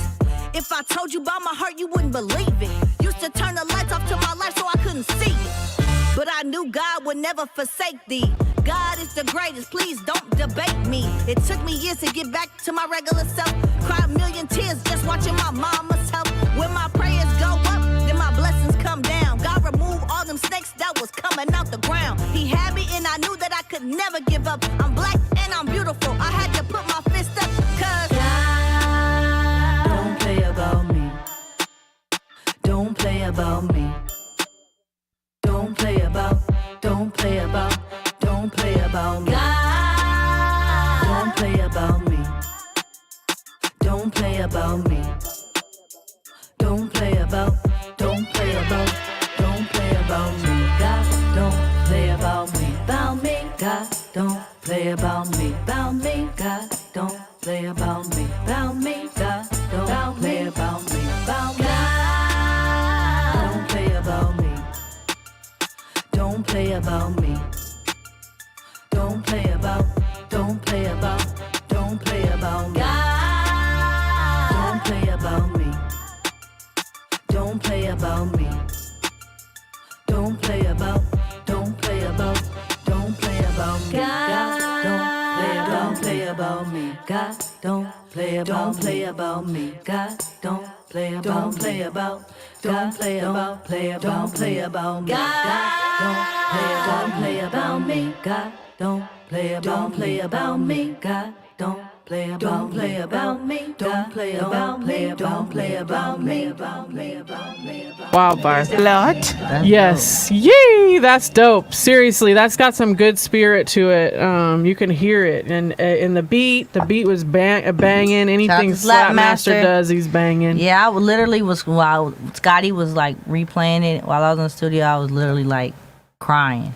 If I told you about my heart, you wouldn't believe it. Used to turn the lights off to my life so I couldn't see it. But I knew God would never forsake thee. God is the greatest, please don't debate me. It took me years to get back to my regular self. Cried a million tears just watching my mama's help. When my prayers go up, then my blessings come down. God removed all them snakes that was coming out the ground. He had me and I knew that I could never give up. I'm black and I'm beautiful. I had to put my fist up, cause God don't play about me. Don't play about me. Don't play about, don't play about, don't play about me. God, don't play about me. Don't play about me. Don't play about, don't play about, don't play about me. God, don't play about me. About me. God, don't play about me. About me. God, don't play about me. About me. God, don't play about me. About me. God, don't play about me. Don't play about me. Don't play about, don't play about, don't play about me. God, don't play about me. Don't play about me. Don't play about, don't play about, don't play about me. God, don't play about me. God, don't play about, don't play about me. God, don't play about, don't play about, don't play about, play about, don't play about me. God, don't play about me. God, don't play about, don't play about me. God, don't play about, don't play about me. Don't play about me. Don't play about me. Don't play about me. Wildfire. Lot. Yes. Yay! That's dope. Seriously, that's got some good spirit to it. You can hear it. And in the beat was banging. Anything Slapmaster does, he's banging. Yeah, I literally was, while Scotty was like replaying it while I was in the studio, I was literally like crying.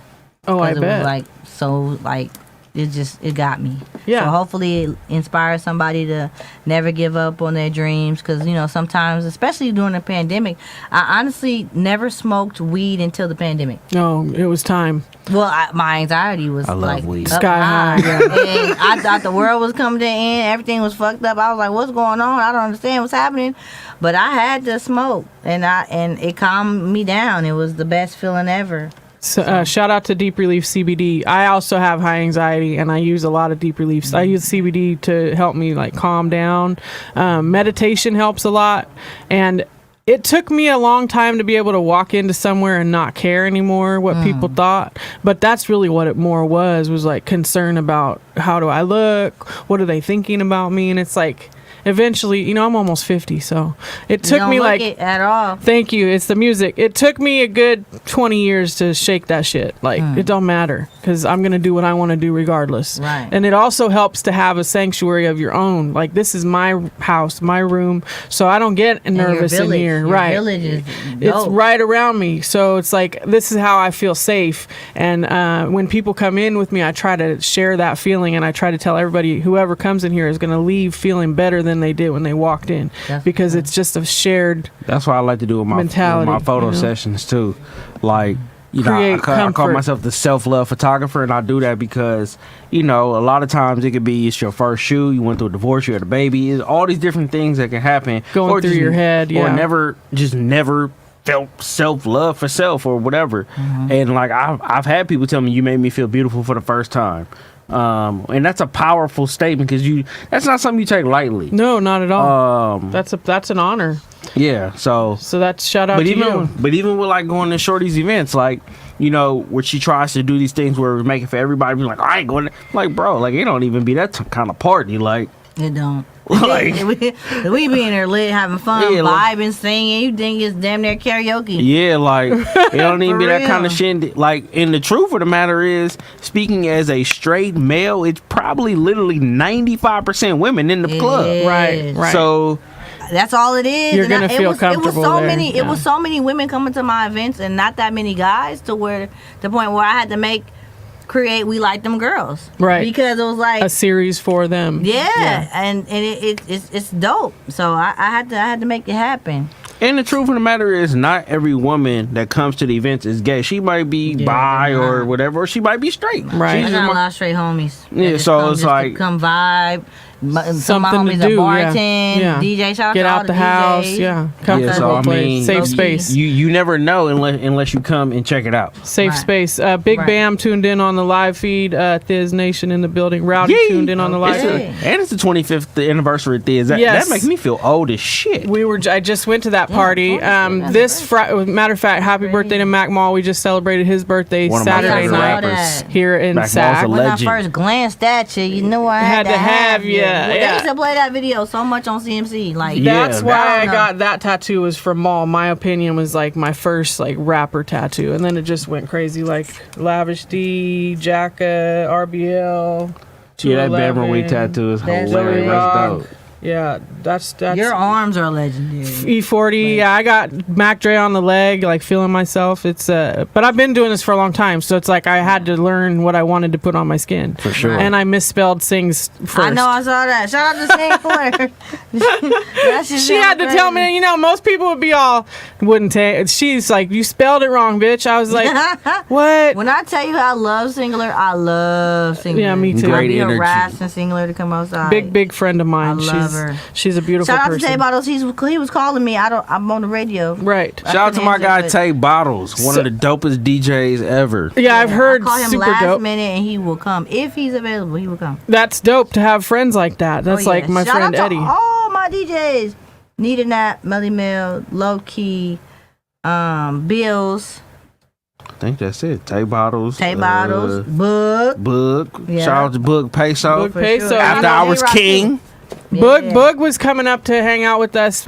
Oh, I it bet. was like, so like, it got me. Yeah. So hopefully it inspires somebody to never give up on their dreams. Because, you know, sometimes, especially during the pandemic, I honestly never smoked weed until the pandemic. No, it was time. Well, my anxiety was like weed. up Sky high. And I thought the world was coming to an end. Everything was fucked up. I was like, what's going on? I don't understand what's happening. But I had to smoke, and it calmed me down. It was the best feeling ever. So, shout out to Deep Relief CBD. I also have high anxiety, and I use a lot of Deep Relief. I use CBD to help me like calm down. Meditation helps a lot, and it took me a long time to be able to walk into somewhere and not care anymore what people thought. But that's really what it more was like concern about how do I look? What are they thinking about me? And it's like, eventually, you know, I'm almost 50, so it You took don't me look like it at all. thank you. It's the music. It took me a good 20 years to shake that shit. Like, it don't matter because I'm going to do what I want to do regardless. Right. And it also helps to have a sanctuary of your own. Like, this is my house, my room. So I don't get And your nervous in village, here. your Right. village is It's dope. right around me. So it's like, this is how I feel safe. And when people come in with me, I try to share that feeling. And I try to tell everybody, whoever comes in here is going to leave feeling better than they did when they walked in. That's because cool. it's just a shared That's what I like to do with my mentality, photo you know? sessions too. Like, you know, Create I call comfort. myself the self-love photographer, and I do that because, you know, a lot of times it could be it's your first shoe, you went through a divorce, you had a baby, it's all these different things that can happen Going through just- your head, or yeah. never felt self-love for self or whatever. And like I've had people tell me you made me feel beautiful for the first time. And that's a powerful statement because that's not something you take lightly. No, not at all. Um, That's an honor. yeah, so So that's shout out but to even you. but even with like going to Shorty's events, like, you know, where she tries to do these things where we make it for everybody, be like, I ain't going to, like, bro, like, it don't even be that kind of party, like, It don't. Like- we be in there lit, having fun, Yeah, like- vibing, singing. You think it's damn near karaoke. yeah, like, it don't even For be that kind real. of shit. Like, and the truth of the matter is, speaking as a straight male, it's probably literally 95% women in the It club. is. Right. So That's all it is. You're And gonna feel comfortable It was so there, many. yeah. It was so many women coming to my events, and not that many guys. To where the point where I had to create We Like Them Girls. Right. Because it was like A series for them. yeah, and it's dope. So I had to make it happen. And the truth of the matter is, not every woman that comes to the events is gay. She might be Yeah, bi they're or not. whatever, or she might be straight. Right. I She's got just a my- lot of straight homies. that Yeah, just so come it's just to like- come vibe. Some of my Something homies to do, are yeah. bartend, Yeah. DJ. Shout out Get to all out the DJs. house. Yeah. Comfortable so, I place. mean, Safe low-key. space. You never know unless you come and check it out. Safe Right. space. Big Right. Bam tuned in on the live feed. Thiz Nation in the building. Rowdy Yee! tuned in on the live Okay. feed. And it's the 25th anniversary of Thiz. That Yes. makes me feel old as shit. I just went to that party. This Friday, matter of fact, happy birthday to Mac Mall. We just celebrated his birthday One of my Saturday favorite night rappers. here in Mac Mall's Sac. a When I legend. first glanced at you, you knew I Had to have ya, Well, yeah. They used to play that video so much on CMC. Like Yeah. That's I why I don't know. got that tattoo was from Mall. My opinion was like my first like rapper tattoo, and then it just went crazy. Like Lavish D, Jacka, RBL. Yeah, that 211. Bammer Weed tattoo is That's hilarious. right. That's Rock. dope. Yeah, that's your arms are legendary. E40. Yeah, I got Mac Dre on the leg, like feeling myself. It's but I've been doing this for a long time, so it's like I had to learn what I wanted to put on my skin. For sure. And I misspelled Sing's first. I know, I saw that. Shout out to Saint Clair. That shit She had to sound tell crazy. me, you know, most people would be all, wouldn't take. She's like, you spelled it wrong, bitch. I was like, what? When I tell you I love Singular, I love Singular. Yeah, me too. I Great be energy. harassing Singular to come outside. Big friend of mine. I love her. She's a beautiful Shout out to person. Tay Bottles. He was calling me. I'm on the radio. Right. I Shout out to couldn't my answer, guy but Tay Bottles, one of the dopest DJs ever. Yeah, I've heard I call him super last dope. minute and he will come. If he's available, he will come. That's dope to have friends like that. That's Oh, like yeah. my Shout friend out Eddie. to all my DJs. Nita Nap, Melly Mel, Low Key, Bills, I think that's it. Tay Bottles. Tay Bottles, Book. Boog. Yeah. Shout out to Boog Peso. Boog Peso. sure. After I know Hours A-Rock King. Boog was coming up to hang out with us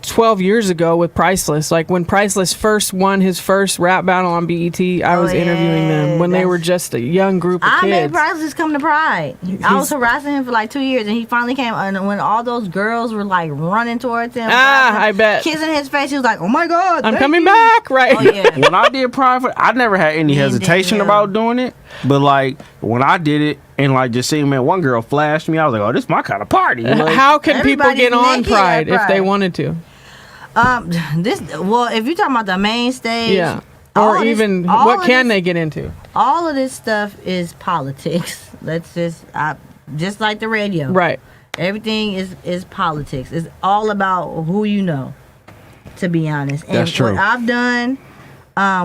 12 years ago with Priceless. Like when Priceless first won his first rap battle on BET, I was interviewing them when they that's- were just a young group of I made kids. Priceless come to Pride. I was harassing him for like 2 years, and he finally came. And when all those girls were like running towards him, I bet. kissing his face, he was like, "Oh my God, I'm thank coming you." back, right? Oh yeah. When I did Private, I never had any hesitation yeah. about doing it. But like when I did it and like just seeing, man, one girl flashed me, I was like, oh, this is my kind of party. Like, How can people Everybody's get on naked at Pride if they Pride. wanted to? If you're talking about the main stage, Yeah. all Or of this- even all what of can this- they get into? all of this stuff is politics. Let's just like the radio. Right. Everything is politics. It's all about who you know, to be honest. And That's true. what I've done,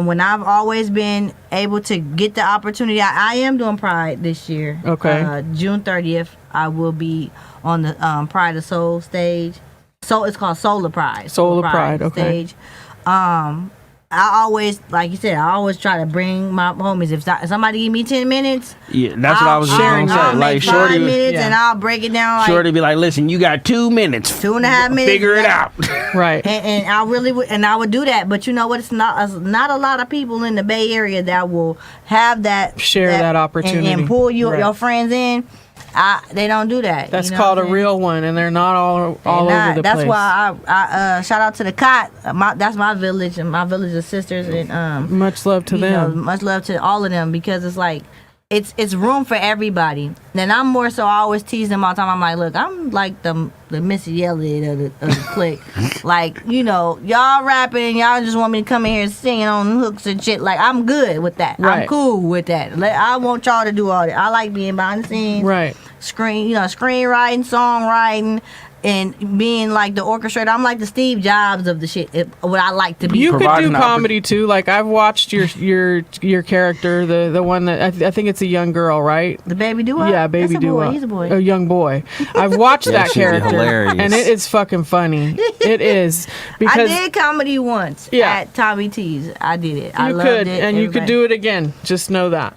when I've always been able to get the opportunity, I am doing Pride this year. Okay. June 30th, I will be on the Pride of Soul stage. So it's called Solar Pride. Solar Pride, okay. Stage. I always, like you said, I always try to bring my homies. If somebody give me 10 minutes, Yeah, that's what I was just gonna say. I'll Like make 5 Shorty, minutes and I'll break it down. Like, Shorty be like, listen, you got 2 minutes. 2.5 minutes. Figure it out. Right. And I really would, and I would do that. But you know what? It's not a lot of people in the Bay Area that will have that Share that opportunity. and pull Right. your friends in. They don't do that. That's you know called what a I'm saying? real one, and they're not all over the That's place. why I shout out to the Cot. That's my village, and my village of sisters, and Much love to you know, them. much love to all of them, because it's like it's room for everybody. And I'm more so, I always tease them all the time. I'm like, look, I'm like the Missy Elliott of the clique. Like, you know, y'all rapping and y'all just want me to come in here singing on hooks and shit. Like, I'm good with that. Right. I'm cool with that. I want y'all to do all that. I like being behind the scenes. Right. Screenwriting, songwriting, and being like the orchestrator. I'm like the Steve Jobs of the shit. What I like to be. You could Providing do comedy too. Like I've watched your character, the one that I think it's a young girl, right? The Baby Doowop? Yeah, Baby That's a boy. Doowop. He's a boy. A young boy. I've watched Yeah, that she'd be character, hilarious. and it is fucking funny. It is I because did comedy once at Tommy T's. I did it. I you loved could, it. and you could do it again. Just know that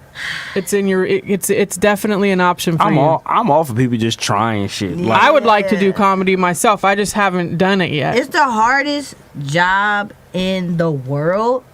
it's in your. It's definitely an option for you. I'm all for people just trying shit. Like, I would like to do comedy myself. I just haven't done it yet. It's the hardest job in the world.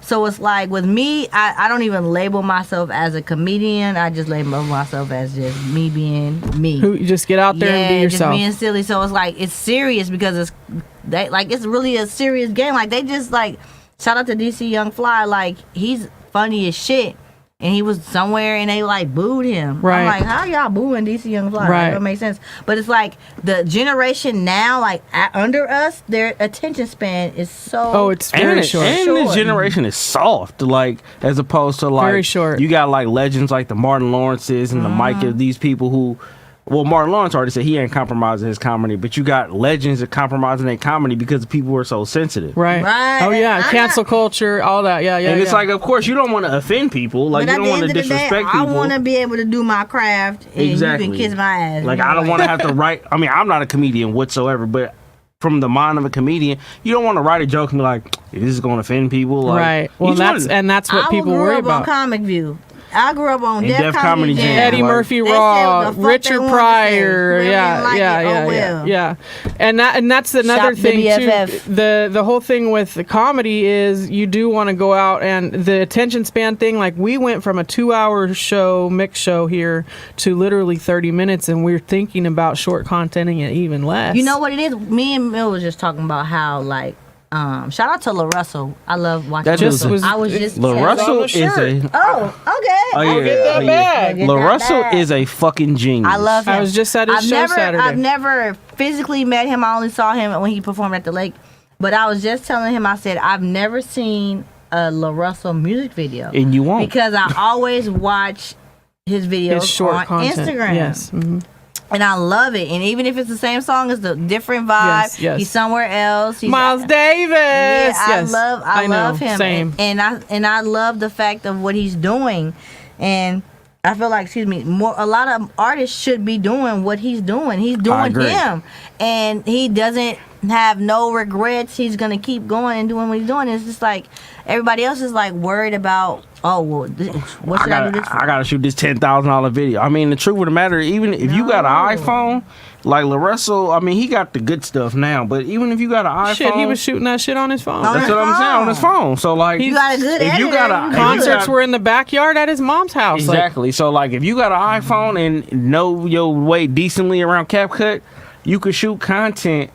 So it's like with me, I don't even label myself as a comedian. I just label myself as just me being me. Who just get out there and be yourself. Just being silly. So it's like it's serious because it's really a serious game. Like they just like shout out to DC Young Fly. Like he's funny as shit. And he was somewhere and they like booed him. Right. I'm like, how y'all booing DC Young Fly? Right. That don't make sense. But it's like the generation now, like under us, their attention span is so it's very short. And this generation is soft, like as opposed to like Very short. You got like legends like the Martin Lawrences and the Micah. These people who, well, Martin Lawrence already said he ain't compromising his comedy, but you got legends that compromising their comedy because people are so sensitive. Right. Right. Oh yeah, I'm cancel culture, all that. Yeah. And it's like, of course, you don't want to offend people. Like, But you at don't the want end to of the day, disrespect I people. want to be able to do my craft, and Exactly. you can kiss my ass. Like, you know, I don't want to have to write. I mean, I'm not a comedian whatsoever, but from the mind of a comedian, you don't want to write a joke and be like, this is going to offend people. Like, right. Well, you just wanna- that's what people grew worry up on about. Comic View. I grew up on And Def Comedy Jam. Eddie Like, Murphy They said Raw, what the fuck they Richard wanted to Pryor, say. yeah, Whoever didn't like it, oh well. yeah. And that's another Shop thing WFF. too. The whole thing with the comedy is you do want to go out, and the attention span thing. Like we went from a 2-hour show, mix show here, to literally 30 minutes, and we're thinking about short contenting it even less. You know what it is? Me and Mill was just talking about how like shout out to La Russell. I love watching. That Just dude's was I was just La telling- Russell is a. Oh, okay. Oh yeah, get that oh, bag. yeah. Get La that Russell bag. is a fucking genius. I love him. I was just at his show Saturday. I've never physically met him. I only saw him when he performed at the lake. But I was just telling him, I said, I've never seen a La Russell music video. And you won't. Because I always watch his videos His short on content. Instagram. Yes. Mhm. And I love it. And even if it's the same song, it's a different vibe. Yes. He's somewhere else. He's Miles Davis. Yeah, Yes. I love know. him. Same. And I love the fact of what he's doing. And I feel like, a lot of artists should be doing what he's doing. He's doing agree. him. And he doesn't have no regrets. He's going to keep going and doing what he's doing. It's just like everybody else is like worried about, what should I do this for? I gotta shoot this $10,000 video. I mean, the truth of the matter, even if you got an iPhone, like La Russell, I mean, he got the good stuff now. But even if you got an iPhone, Shit, he was shooting that shit on his phone. On that's his what I'm saying, on his phone. So like, You got a good if you got editor, a you Concerts were in the backyard at his mom's house. exactly. So like, if you got an iPhone and know your way decently around CapCut, you could shoot content.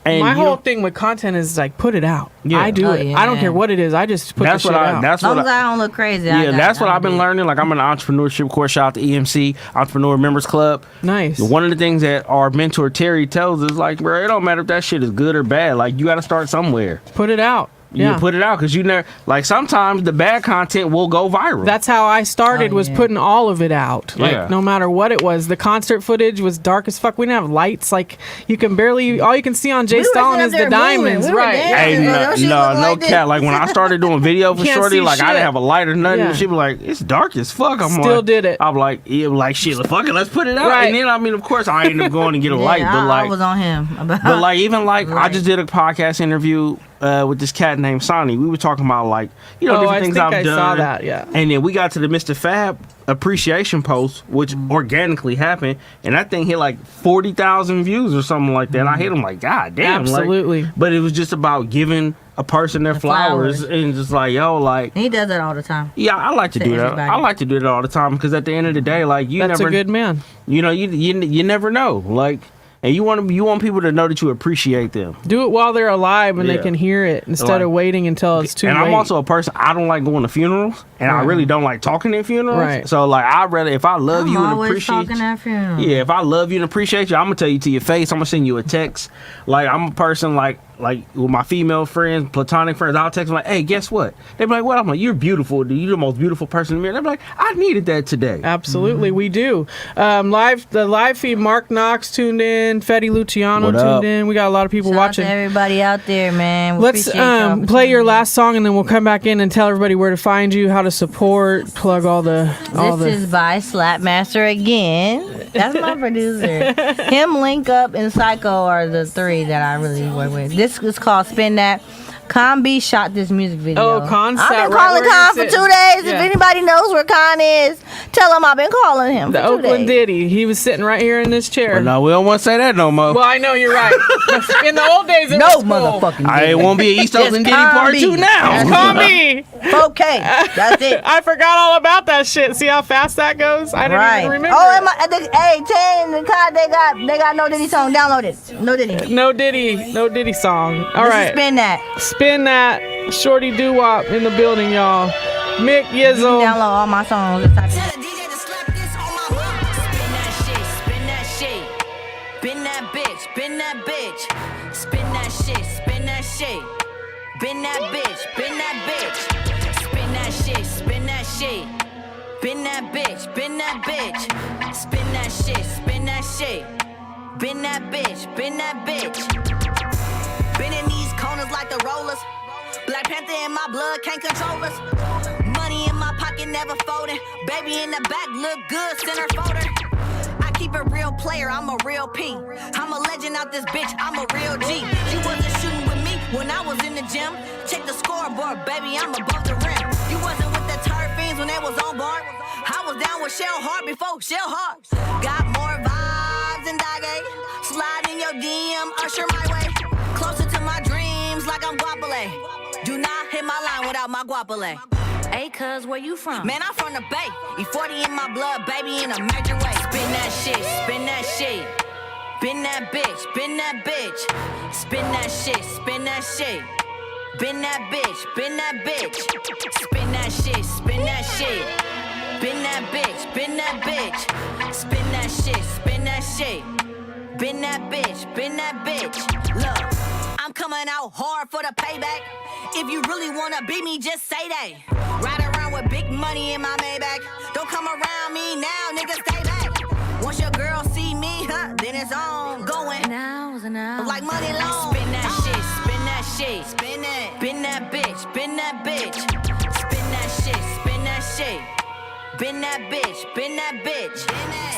And My you whole don't- thing with content is like put it out. Yeah. I do Oh, it. yeah. I don't care what it is. I just put that's the what shit I. out. That's As long what as I. I don't look crazy. Yeah, that's what I've been learning. Like I'm in an entrepreneurship course. Shout out to EMC, Entrepreneur Members Club. Nice. One of the things that our mentor Terry tells us, like, bro, it don't matter if that shit is good or bad. Like, you got to start somewhere. Put it out. You Yeah. put it out because you never. Like sometimes the bad content will go viral. That's how I started, was yeah. putting all of it out. Like, Yeah. no matter what it was. The concert footage was dark as fuck. We didn't have lights. Like, you can barely, all you can see on Jay were Stalin sitting is up the there moving. diamonds. We were Right. dancing. Hey, Yeah, no, that shit no, look no like this. cat. Like when I started doing video for Can't Shorty, see like I shit. didn't have a light or nothing. Yeah. She be like, "It's dark as fuck." I'm Still like, did it. I'm like, yeah, like shit. Fuck it, let's put it out. Right. And then I mean, of course, I ended up going and get a light, but I like, was on him. but like even like I Right. just did a podcast interview with this cat named Sonny. We were talking about like, Oh, different I things think I've I done. saw that, yeah. And then we got to the Mr. Fab appreciation post, which organically happened, and that thing hit like 40,000 views or something like that. And I hit him like, God damn. Absolutely. Like, but it was just about giving a person their flowers and just like, yo, like. He does that all the time. Yeah, I like to do that. everybody. I like to do that all the time because at the end of the day, like That's a good man. you never know, like. And you want people to know that you appreciate them. Do it while they're alive and they Yeah. can hear it instead Like- of waiting until it's too And late. I'm also a person, I don't like going to funerals, and I really don't like talking at funerals. Right. So like, I'd rather, if I love you and always appreciate talking at funerals. yeah, if I love you and appreciate you, I'm gonna tell you to your face. I'm gonna send you a text. Like, I'm a person like with my female friends, platonic friends, I'll text them like, hey, guess what? They be like, what? I'm like, you're beautiful. You're the most beautiful person in the mirror. They be like, I needed that today. Absolutely, we do. The live feed, Mark Knox tuned in, Fetty Luciano What tuned up? in. We got a lot of people Shout out watching. to everybody out there, man. We Let's appreciate y'all for play your tuning in. last song and then we'll come back in and tell everybody where to find you, how to support, plug all the. This is by Slapmaster again. That's my producer. Him, Link Up, and Psycho are the three that I really work with. This is called Spin That. Con B shot this music video. Oh, Con I've sat been right calling where Con you're for sitting. 2 days. Yeah. If anybody knows where Con is, tell him I've been calling him The for 2 Oakland days. Diddy. He was sitting right here in this chair. But no, we don't want to say that no more. Well, I know you're right. In the old days, it No was cool. motherfucking I Diddy. won't be an East Just Oakland Diddy Con part B. 2 now. Call me. Okay, that's it. I forgot all about that shit. See how fast that goes? I didn't Right. even remember. Oh, it. and hey, Tan and Con, they got No Diddy song. Download it. No Diddy. No Diddy song. All This is right. Spin That. Spin that. Shorty Doowop in the building, y'all. Mick You can Yizzle. download all my songs. Just type it. Tell the DJ to slap this on my butt. Spin that shit, spin that shit. Spin that bitch, spin that bitch. Spin that shit, spin that shit. Spin that bitch, spin that bitch. Spin that shit, spin that shit. Spin that bitch, spin that bitch. Spin that shit, spin that shit. Spin that bitch, spin that bitch. Been in these corners like the rollers. Black Panther in my blood, can't control us. Money in my pocket, never folding. Baby in the back, look good, center folder. I keep a real player, I'm a real P. I'm a legend out this bitch, I'm a real G. You wasn't shooting with me when I was in the gym. Check the scoreboard, baby, I'm above the rim. You wasn't with the turd fiends when they was on board. I was down with Shell Hard before Shell Hard. Got more vibes than Dage. Slide in your DM, usher my way. Closer to my dreams like I'm Guapale. Do not hit my line without my Guapale. Hey, cuz, where you from? Man, I'm from the Bay. E40 in my blood, baby, in a major way. Spin that shit, spin that shit. Spin that bitch, spin that bitch. Spin that shit, spin that shit. Spin that bitch, spin that bitch. Spin that shit, spin that shit. Spin that bitch, spin that bitch. Spin that shit, spin that shit. Spin that bitch, spin that bitch. Look, I'm coming out hard for the payback. If you really wanna beat me, just say that. Ride around with big money in my Maybach. Don't come around me now, nigga, stay back. Once your girl see me, then it's on. Going now, like money long. Spin that shit, spin that shit. Spin it. Spin that bitch, spin that bitch. Spin that shit, spin that shit. Spin that bitch, spin that bitch.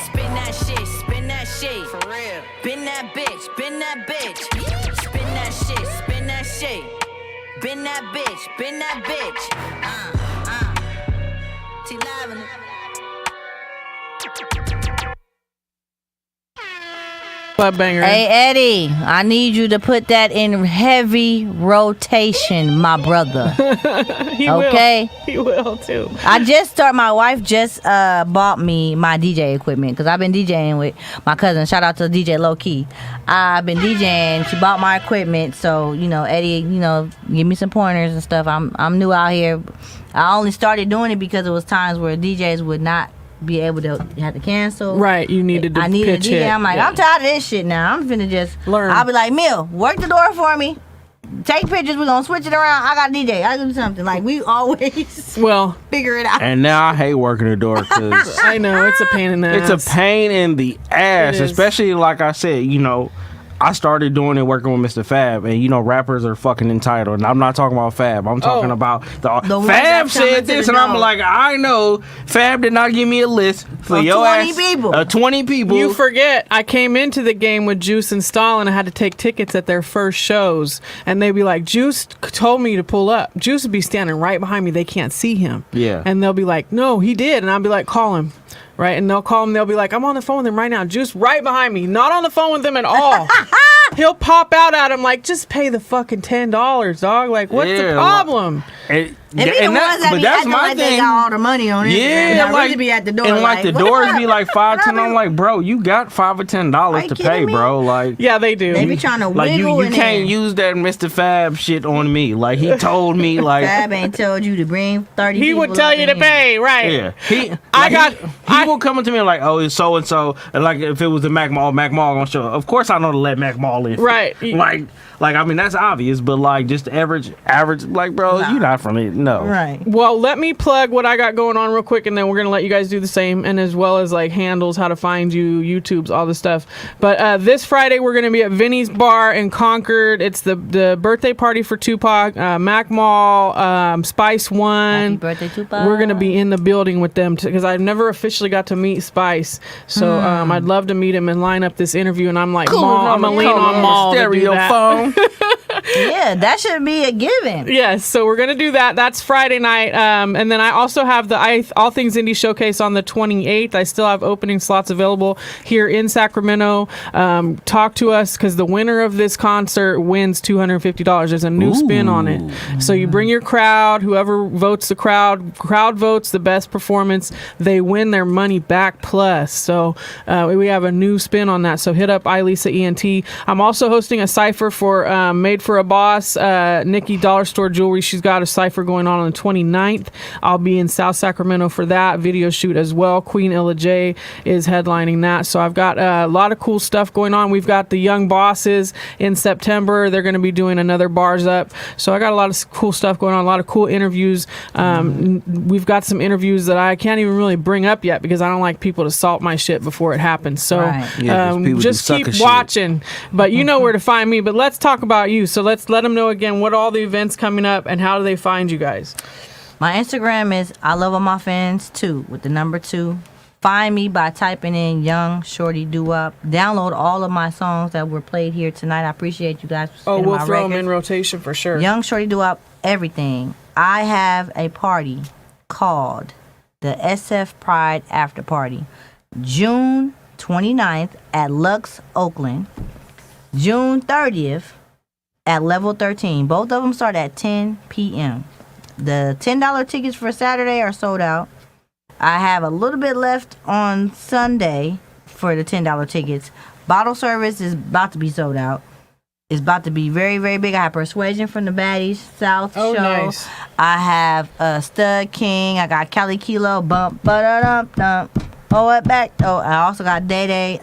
Spin that shit, spin that shit. For real. Spin that bitch, spin that bitch. Spin that shit, spin that shit. Spin that bitch, spin that bitch. T11. Club banger. Hey Eddie, I need you to put that in heavy rotation, my brother. He Okay. will. He will too. My wife just bought me my DJ equipment because I've been DJing with my cousin. Shout out to DJ Low Key. I've been DJing. She bought my equipment, so Eddie, give me some pointers and stuff. I'm new out here. I only started doing it because it was times where DJs would not be able to have to cancel. Right, you needed to I needed pitch a DJ. it. I'm like, Yeah. I'm tired of this shit now. I'm finna just Learn. I'll be like, Mill, work the door for me. Take pictures. We're gonna switch it around. I got a DJ. I do something. Like, we always Well, figure it out. And now I hate working the door because I know it's a pain in the ass. it's a pain in the ass, It is. especially like I said, I started doing it working with Mr. Fab, and you know rappers are fucking entitled. And I'm not talking about Fab. I'm talking about the ones Fab that come into said this, the and I'm door. like, I know Fab did not give me a list for Of your 20 ass. people. 20 people. You forget, I came into the game with Juice and Stalin. I had to take tickets at their first shows, and they'd be like, Juice told me to pull up. Juice would be standing right behind me. They can't see him. Yeah. And they'll be like, no, he did. And I'll be like, call him. Right. And they'll call him. They'll be like, I'm on the phone with him right now. Juice right behind me. Not on the phone with him at all. He'll pop out at him like, just pay the fucking $10, dog. Like, what's the problem? It be the ones that be acting like they got all the money on it. Yeah, and like really be at the door. and like the what doors up? be like $5, $10. What I'm up? like, bro, you got $5 or $10 you to kidding pay, me? bro. Like, Yeah, they do. They be trying to like wiggle you in can't there. use that Mr. Fab shit on me. Like he told me, like Fab ain't told you to bring 30 He would people tell up you in to here. pay, right? yeah, he I will come to me like, oh, it's so and so, and like if it was the Mac Mall gonna show up. Of course, I know to let Mac Mall in. Right. Like I mean that's obvious, but like just average, like bro, you not from it, no. Right. Well, let me plug what I got going on real quick, and then we're gonna let you guys do the same, and as well as like handles, how to find you, YouTube's, all this stuff. But this Friday we're gonna be at Vinny's Bar in Concord. It's the birthday party for Tupac. Mac Mall, Spice One. Happy birthday, Tupac. We're gonna be in the building with them because I've never officially got to meet Spice, so I'd love to meet him and line up this interview. And I'm like, Maul, I'm gonna lean on Maul to do that. phone. Yeah, that should be a given. Yes, so we're gonna do that. That's Friday night, and then I also have the All Things Indie Showcase on the 28th. I still have opening slots available here in Sacramento. Talk to us because the winner of this concert wins $250. There's a new spin on it, so you bring your crowd. Whoever votes the crowd votes the best performance. They win their money back plus. So we have a new spin on that. So hit up iLisa ENT. I'm also hosting a cipher for Made for a Boss, Nikki Dollar Store Jewelry. She's got a cipher going on the 29th. I'll be in South Sacramento for that video shoot as well. Queen Ella J is headlining that. So I've got a lot of cool stuff going on. We've got the Young Bosses in September. They're going to be doing another Bars Up. So I got a lot of cool stuff going on, a lot of cool interviews. We've got some interviews that I can't even really bring up yet because I don't like people to salt my shit before it happens. So Right. Yeah, 'cause people do just keep sucker shit. watching. But you know where to find me. But let's talk about you. So let's let them know again what all the events coming up and how do they find you guys. My Instagram is I love all my fans 2 with the number 2. Find me by typing in Young Shorty Doowop. Download all of my songs that were played here tonight. I appreciate you guys for Oh, spinning we'll my throw them records. in rotation for sure. Young Shorty Doowop, everything. I have a party called the SF Pride After Party. June 29th at Lux, Oakland. June 30th at Level 13. Both of them start at 10 p.m. The $10 tickets for Saturday are sold out. I have a little bit left on Sunday for the $10 tickets. Bottle service is about to be sold out. It's about to be very, very big. I have Persuasion from the Baddies South Oh, show. nice. I have Stud King. I got Cali Kilo. Bump, ba-da-dum-dum. Oh, it back. Oh, I also got Day Day.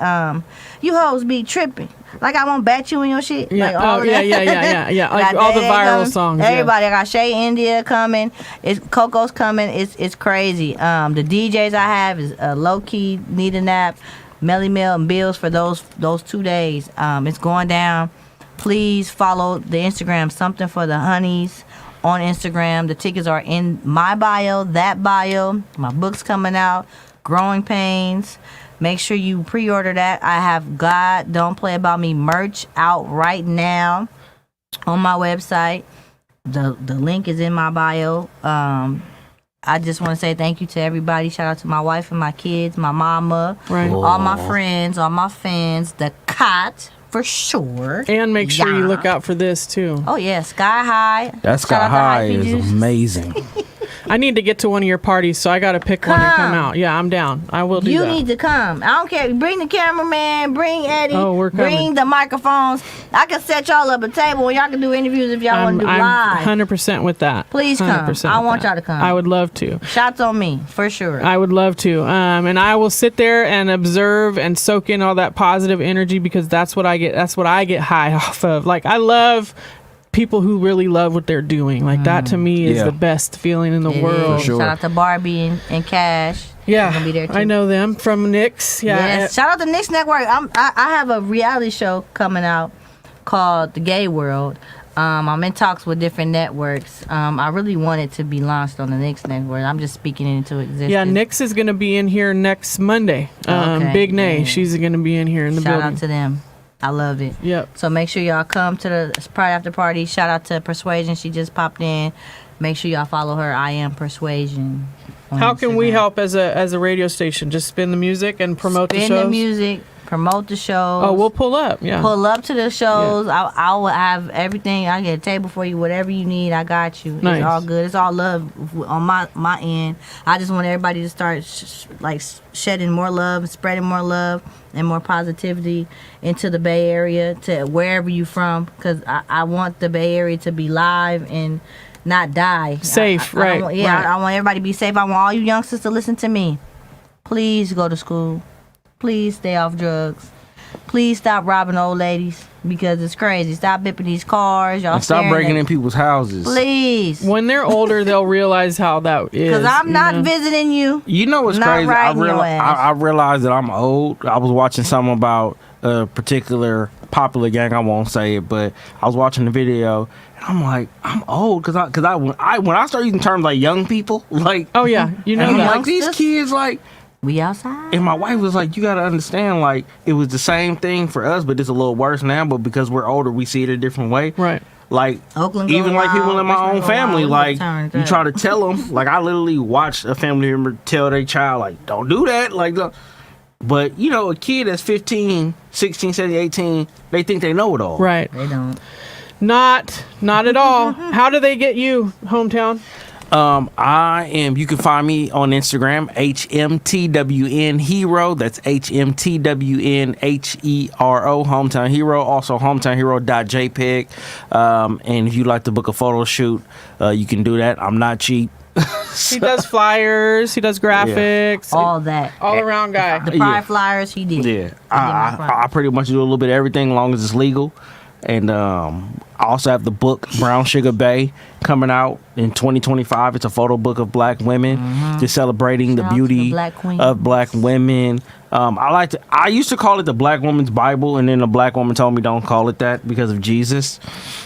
You hoes be tripping. Like I won't bat you in your shit. Yeah. Like all Oh, of yeah, that. yeah. I Like got all the Day Day viral coming. songs. yeah. Everybody. I got Shay India coming. It's Coco's coming. It's crazy. The DJs I have is Low Key, Need a Nap, Melly Mill, and Bills for those 2 days. It's going down. Please follow the Instagram, Something for the Honeys on Instagram. The tickets are in my bio, that bio. My book's coming out, Growing Pains. Make sure you pre-order that. I have God Don't Play About Me merch out right now on my website. The link is in my bio. I just want to say thank you to everybody. Shout out to my wife and my kids, my mama, Right. all my friends, all my fans, the cot for sure. And make sure you Yeah. look out for this too. Oh yeah, Sky High. That Shout Sky out to High Hyphy is Juice. amazing. I need to get to one of your parties, so I got to pick one and come Come. out. Yeah, I'm down. I will do You that. need to come. I don't care. Bring the cameraman. Bring Eddie. Oh, we're coming. Bring the microphones. I can set y'all up a table and y'all can do interviews if y'all want to do I'm live. 100% with that. Please come. 100% I with want that. y'all to come. I would love to. Shots on me for sure. I would love to. And I will sit there and observe and soak in all that positive energy because that's what I get. That's what I get high off of. Like I love people who really love what they're doing. Like that to me is Yeah. the best feeling in the It world. is. sure. Shout out to Barbie and Cash. Yeah, They're gonna be there too. I know them from Knicks. Yeah, Yes. Shout out to Knicks Network. I have a reality show coming out called The Gay World. I'm in talks with different networks. I really want it to be launched on the Knicks Network. I'm just speaking it into existence. yeah. Knicks is going to be in here next Monday. Okay, Big Nay, yeah. she's going to be in here in the Shout building. out to them. I love it. Yep. So make sure y'all come to the Pride After Party. Shout out to Persuasion. She just popped in. Make sure y'all follow her. I am Persuasion. on How can we Instagram. help as a radio station? Just spin the music and promote the Spin shows. the music, promote the shows. Oh, we'll pull up. Yeah. Pull up to the shows. I will have everything. I get a table for you. Whatever you need, I got you. Nice. It's all good. It's all love on my end. I just want everybody to start shedding more love, spreading more love and more positivity into the Bay Area, to wherever you from, because I want the Bay Area to be live and not die. Safe, I don't right, want- yeah, right. I want everybody to be safe. I want all you youngsters to listen to me. Please go to school. Please stay off drugs. Please stop robbing old ladies, because it's crazy. Stop bipping these cars. Y'all And stop staring breaking at- in people's houses. Please. When they're older, they'll realize how that is. Because I'm you not know? visiting you. You know what's Not crazy? riding your ass. I realized that I'm old. I was watching something about a particular popular gang. I won't say it, but I was watching the video, and I'm like, I'm old because when I start using terms like young people, like, Oh yeah, you know and I'm that. like, these kids, like. We outside. And my wife was like, you got to understand, like, it was the same thing for us, but it's a little worse now. But because we're older, we see it a different way. Right. Like, Oakland even going like people wild, in my Richmond own going family, wild. like, Turn you up. try to tell them, like, I literally watched a family member tell their child, like, don't do that. Like, but, you know, a kid that's 15, 16, 17, 18, they think they know it all. Right. They don't. Not at all. How do they get you, hometown? You can find me on Instagram, HMTWN Hero. That's HMTWN HERO, Hometown Hero. Also, hometownhero.jpg. And if you'd like to book a photo shoot, you can do that. I'm not cheap. He does flyers. He does graphics. All that. All around guy. The Pride Flyers, he did. Yeah, my Pride. I pretty much do a little bit of everything, as long as it's legal. And I also have the book Brown Sugar Bay coming out in 2025. It's a photo book of black women, just celebrating Shout the out to beauty the black queens. of black women. I used to call it the Black Woman's Bible, and then the black woman told me don't call it that because of Jesus.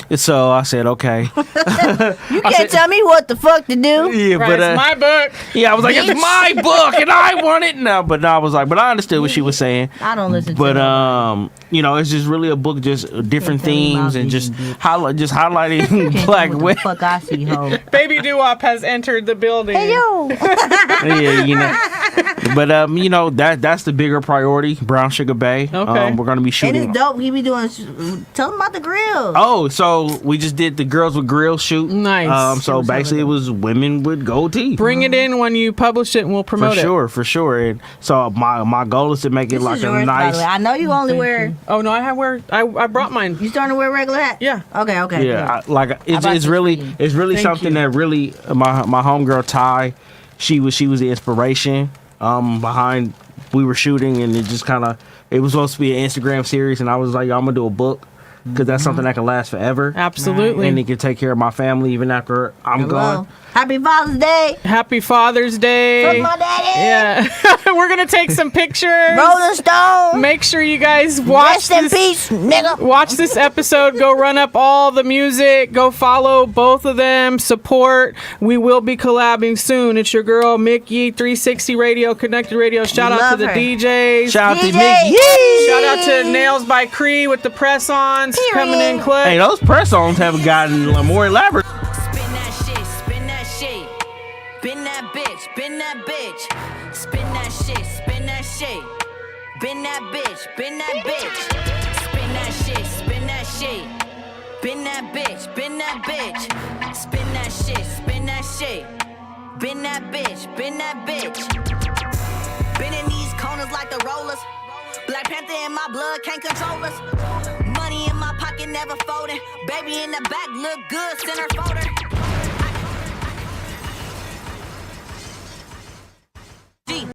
And so I said, okay. You can't tell me what the fuck to do. Yeah, Right, but it's my book. yeah, I was like, it's my book, and I want it now. But I was like, but I understood what she was saying. I don't listen to But them. you know, it's just really a book, just different tell me themes my and just vision, bitch. highlighting Can't tell black me what women. the fuck I see, ho. Baby Doowop has entered the building. Hey, yo. Yeah, you know. But you know, that's the bigger priority, Brown Sugar Bay. Okay. We're gonna be And shooting. it's dope. He be doing. Tell them about the grill. Oh, so we just did the Girls with Grills shoot. Nice. So basically, it was women with gold teeth. Bring it in when you publish it, and we'll promote it. For sure. And so my goal is to make it This like is a yours, by nice. the way. I know you only wear. Oh no, I brought mine. You starting to wear a regular hat? Yeah. Okay. Yeah, good. it's bought it's this really for you. it's really Thank something you. that really my homegirl Ty, she was the inspiration behind. We were shooting, and it just kind of, it was supposed to be an Instagram series, and I was like, I'm gonna do a book because that's something that can last forever. Absolutely. And it can take care of my family even after I'm Hello. gone. Happy Father's Day. Happy Father's Day. From my daddy. Yeah. We're gonna take some pictures. Rolling Stone. Make sure you guys watch Rest in this. peace, nigga. Watch this episode. Go run up all the music. Go follow both of them. Support. We will be collabing soon. It's your girl Mickey 360 Radio, Connected Radio. Shout out to Love the her. DJs. Shout out to DJ. Nick. Shout out to Nails by Cree with the press-ons coming in clutch. Hey, those press-ons have gotten more elaborate. Spin that shit, spin that shit. Been that bitch, been that bitch. Spin that shit, spin that shit. Been that bitch, been that bitch. Spin that shit, spin that shit. Been that bitch, been that bitch. Spin that shit, spin that shit. Been that bitch, been that bitch. Been in these corners like the rollers. Black Panther in my blood, can't control us. Money in my pocket, never folding. Baby in the back, look good, center folder.